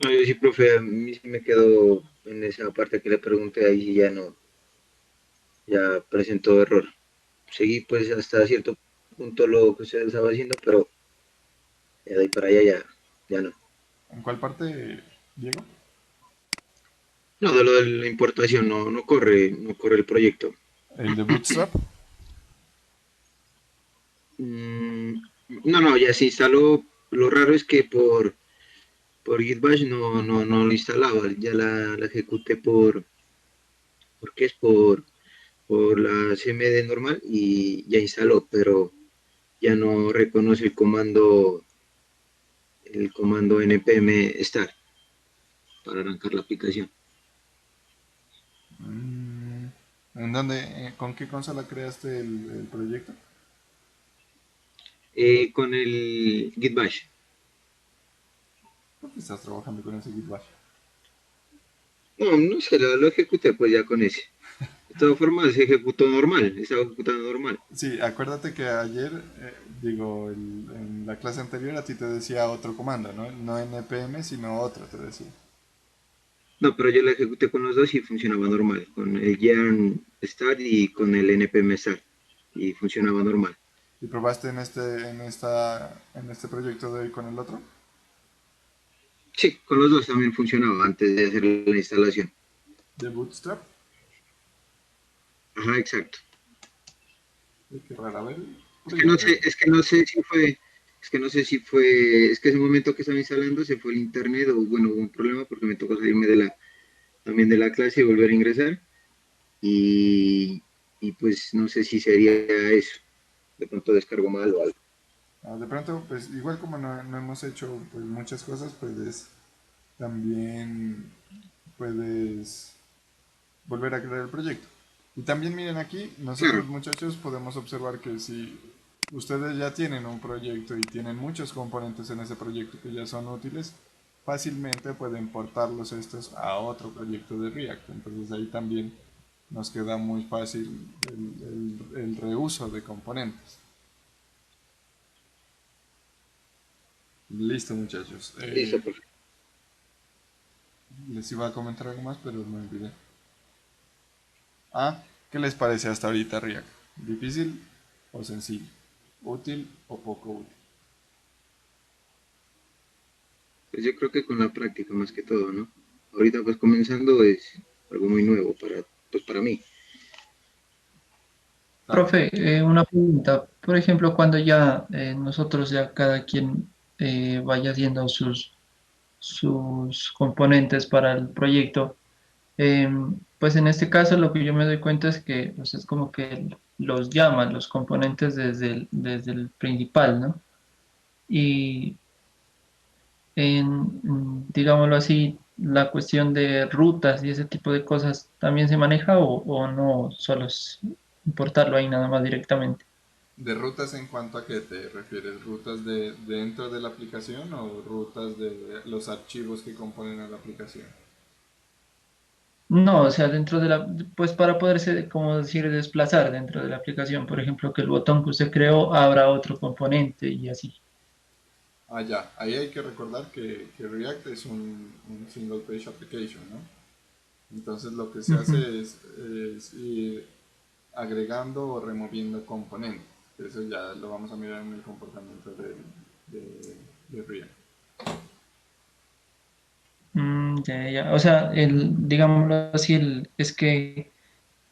No, yo sí, profe, a mí sí me quedó en esa parte que le pregunté, ahí sí ya no, ya presentó error. Seguí pues hasta cierto punto lo que usted estaba haciendo, pero de ahí para allá ya no. ¿En cuál parte, Diego? No, de lo de la importación, no corre el proyecto. ¿El de Bootstrap? No, ya se instaló. Lo raro es que por por Git Bash no lo instalaba, ya la ejecuté ¿por qué es? Por la CMD normal y ya instaló, pero ya no reconoce el comando npm start para arrancar la aplicación. Mm, ¿En dónde, con qué consola creaste el proyecto? Con el Git Bash. ¿Por qué estás trabajando con ese GitBash? No sé, lo ejecuté pues ya con ese. De todas formas, se ejecutó normal, estaba ejecutando normal. Sí, acuérdate que ayer, en la clase anterior a ti te decía otro comando, ¿no? No npm, sino otro, te decía. No, pero yo la ejecuté con los dos y funcionaba normal, con el yarn start y con el npm start, y funcionaba normal. ¿Y probaste en este proyecto de hoy con el otro? Sí, con los dos también funcionaba antes de hacer la instalación. ¿De Bootstrap? Ajá, exacto. Qué raro, a ver. Es que no sé, es que no sé si fue, es que no sé si fue, es que ese momento que estaba instalando se fue el internet o bueno, hubo un problema porque me tocó salirme también de la clase y volver a ingresar y, y pues no sé si sería eso. De pronto descargo mal o algo. De pronto, pues igual como no hemos hecho pues, muchas cosas, también puedes volver a crear el proyecto. Y también miren aquí, nosotros Claro, muchachos podemos observar que si ustedes ya tienen un proyecto y tienen muchos componentes en ese proyecto que ya son útiles, fácilmente pueden portarlos estos a otro proyecto de React. Entonces ahí también nos queda muy fácil el reuso de componentes. Listo muchachos. listo, perfecto. Les iba a comentar algo más, pero me olvidé. ¿Qué les parece hasta ahorita React? ¿Difícil o sencillo? ¿Útil o poco útil? Pues yo creo que con la práctica más que todo, ¿no? Ahorita pues comenzando es algo muy nuevo para mí. Claro. Profe, una pregunta. Por ejemplo, cuando ya nosotros ya cada quien vaya haciendo sus componentes para el proyecto, pues en este caso lo que yo me doy cuenta es que pues, es como que los llaman los componentes desde el principal, ¿no? Y digámoslo así, la cuestión de rutas y ese tipo de cosas también se maneja o no, solo es importarlo ahí nada más directamente. ¿De rutas en cuanto a qué te refieres? ¿Rutas de dentro de la aplicación o rutas de los archivos que componen a la aplicación? No, o sea, dentro de pues para poderse, como decir, desplazar dentro de la aplicación, por ejemplo, que el botón que usted creó abra otro componente y así. Ya, ahí hay que recordar que React es un single page application, ¿no? Entonces lo que se Ujú. hace es ir agregando o removiendo componentes. Eso ya lo vamos a mirar en el comportamiento de React. Ya, ya. O sea, digámoslo así, es que,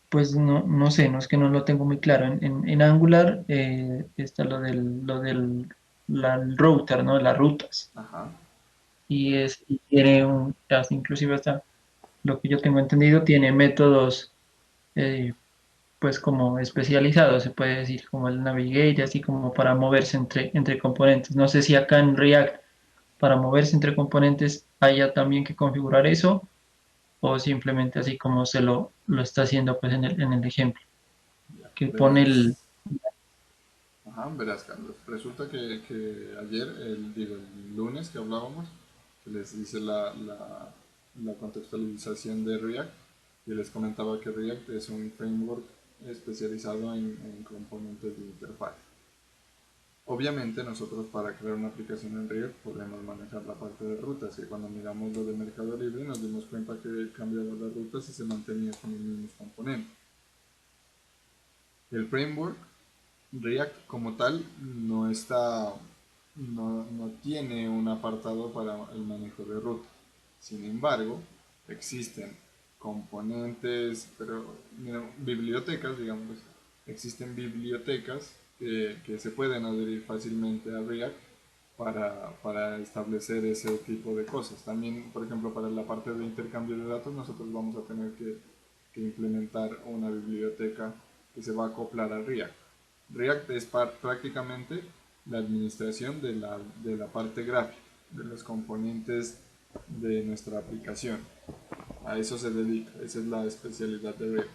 pues no sé, no es que no lo tengo muy claro. En Angular está el router, ¿no? Las rutas. Ajá. Y tiene inclusive hasta lo que yo tengo entendido, tiene métodos, eh, pues como especializados, se puede decir, como el Navigate, así como para moverse entre componentes. No sé si acá en React, para moverse entre componentes, haya también que configurar eso o simplemente así como lo está haciendo pues en el ejemplo, Ya, que pone el... verás. Ajá, verás, Carlos. Resulta que ayer, el lunes que hablábamos, que les hice la contextualización de React y les comentaba que React es un framework especializado en componentes de interfaz. Obviamente nosotros para crear una aplicación en React podemos manejar la parte de rutas y cuando miramos lo de Mercado Libre nos dimos cuenta que cambiaba las rutas y se mantenía con los mismos componentes. El framework React como tal no tiene un apartado para el manejo de rutas. Sin embargo, existen componentes, pero mira, bibliotecas, digamos, existen bibliotecas que se pueden adherir fácilmente a React para establecer ese tipo de cosas. También, por ejemplo, para la parte de intercambio de datos, nosotros vamos a tener que implementar una biblioteca que se va a acoplar a React. React es prácticamente la administración de la parte gráfica, de los componentes de nuestra aplicación. A eso se dedica, esa es la especialidad de React.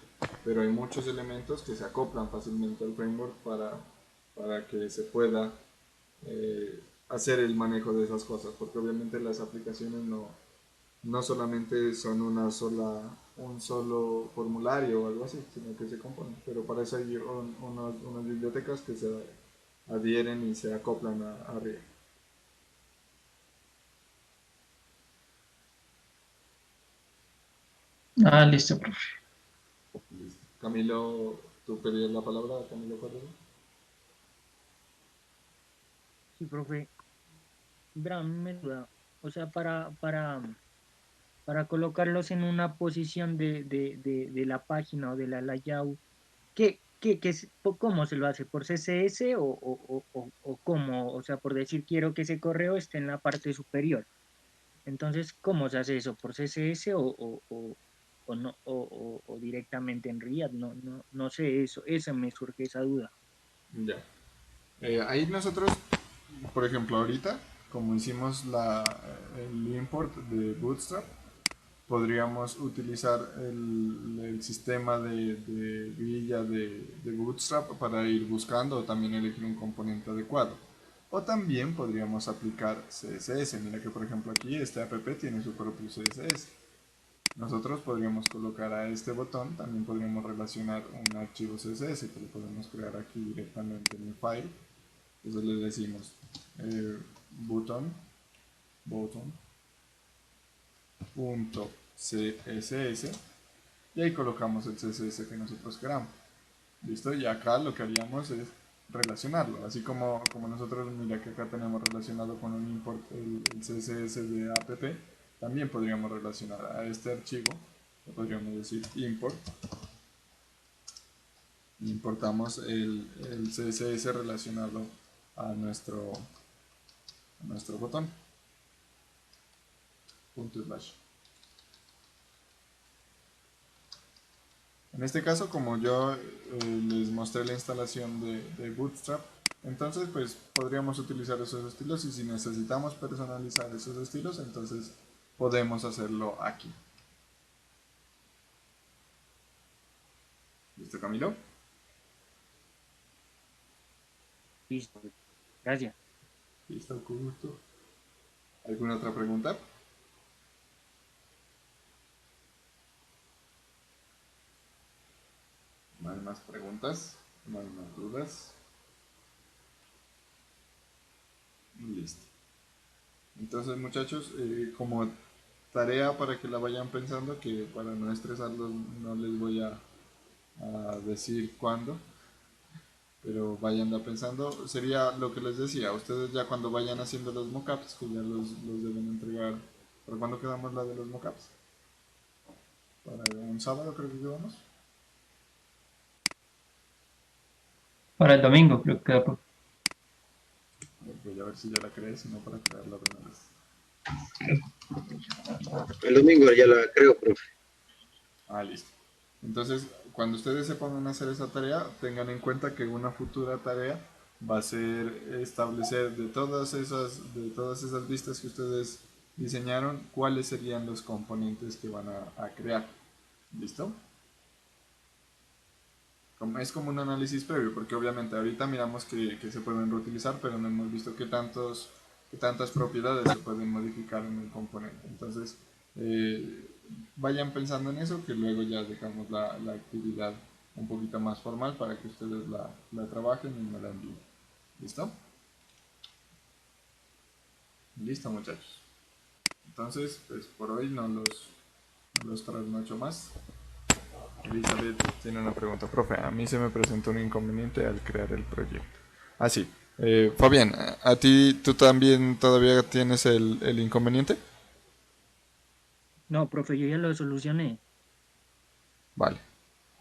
Pero hay muchos elementos que se acoplan fácilmente al framework para que se pueda hacer el manejo de esas cosas, porque obviamente las aplicaciones no solamente son un solo formulario o algo así, sino que se componen. Pero para eso hay unas bibliotecas que se adhieren y se acoplan a React. Ah, listo, profe. Camilo, tú pedías la palabra, Camilo Carrero. Sí, profe. Bram, me duda. O sea, para colocarlos en una posición de la página o de la layout, ¿cómo se lo hace? ¿Por CSS o cómo? O sea, por decir, quiero que ese correo esté en la parte superior. Entonces, ¿cómo se hace eso? ¿Por CSS o no, o directamente en React? No sé eso me surge esa duda. Ya. Ahí nosotros, por ejemplo, ahorita, como hicimos el import de Bootstrap, podríamos utilizar el sistema de grilla de Bootstrap para ir buscando o también elegir un componente adecuado. O también podríamos aplicar CSS. Mira que por ejemplo aquí este app tiene su propio CSS. Nosotros podríamos colocar a este botón, también podríamos relacionar un archivo CSS que lo podemos crear aquí directamente en el file. Entonces le decimos button punto CSS y ahí colocamos el CSS que nosotros queramos. ¿Listo? Y acá lo que haríamos es relacionarlo, así como nosotros, mira que acá tenemos relacionado con un import el CSS de app, también podríamos relacionar a este archivo, le podríamos decir import, importamos el CSS relacionado a nuestro botón, punto slash. En este caso, como yo les mostré la instalación de Bootstrap, entonces pues podríamos utilizar esos estilos y si necesitamos personalizar esos estilos, entonces podemos hacerlo aquí. ¿Listo, Camilo? Listo. Gracias. Listo, con gusto. ¿Alguna otra pregunta? ¿No hay más preguntas? ¿No hay más dudas? Listo. Entonces, muchachos, como tarea para que la vayan pensando, que para no estresarlos no les voy a decir cuándo, pero vayanla pensando, sería lo que les decía, ustedes ya cuando vayan haciendo los mockups, que ya los deben entregar. ¿Para cuándo quedamos la de los mockups? Para un sábado creo que quedamos. Para el domingo, creo que queda. Voy a ver si ya la creé, si no para crearla de una vez. El domingo ya la creo, profe. Listo. Entonces, cuando ustedes se pongan a hacer esa tarea, tengan en cuenta que una futura tarea va a ser establecer de todas esas vistas que ustedes diseñaron, cuáles serían los componentes que van a crear. ¿Listo? Es como un análisis previo, porque obviamente ahorita miramos que se pueden reutilizar, pero no hemos visto qué tantas propiedades se pueden modificar en el componente. Entonces, vayan pensando en eso, que luego ya dejamos la actividad un poquito más formal para que ustedes la trabajen y me la envíen. ¿Listo? Listo, muchachos. Entonces, pues por hoy no los trasnocho más. Elizabeth tiene una pregunta. Profe, a mí se me presentó un inconveniente al crear el proyecto. Sí. Fabián, ¿a ti tú también todavía tienes el inconveniente? No, profe, yo ya lo solucioné. Vale.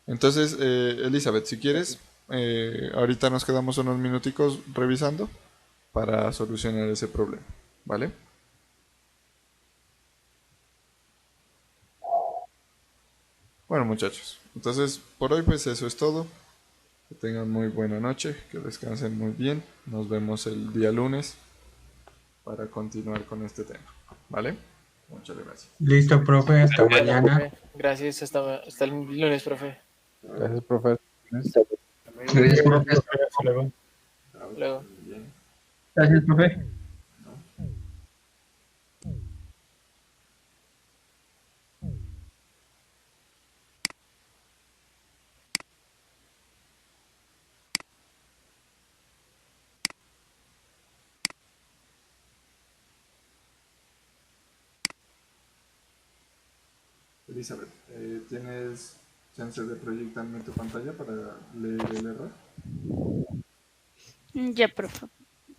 Entonces, Elizabeth, si quieres, ahorita nos quedamos unos minuticos revisando para solucionar ese problema, ¿vale? Bueno, muchachos, entonces por hoy pues eso es todo. Que tengan muy buena noche, que descansen muy bien. Nos vemos el día lunes para continuar con este tema, ¿vale? Muchas gracias. Listo, profe, hasta Bueno, mañana. profe, gracias, hasta el lunes, profe. Gracias, profesor. Gracias, profe. Hasta luego. Luego. Gracias, profe. Elizabeth, ¿tienes chance de proyectarme tu pantalla para leer el error? Ya, profe.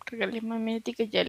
Regáleme un minutico y ya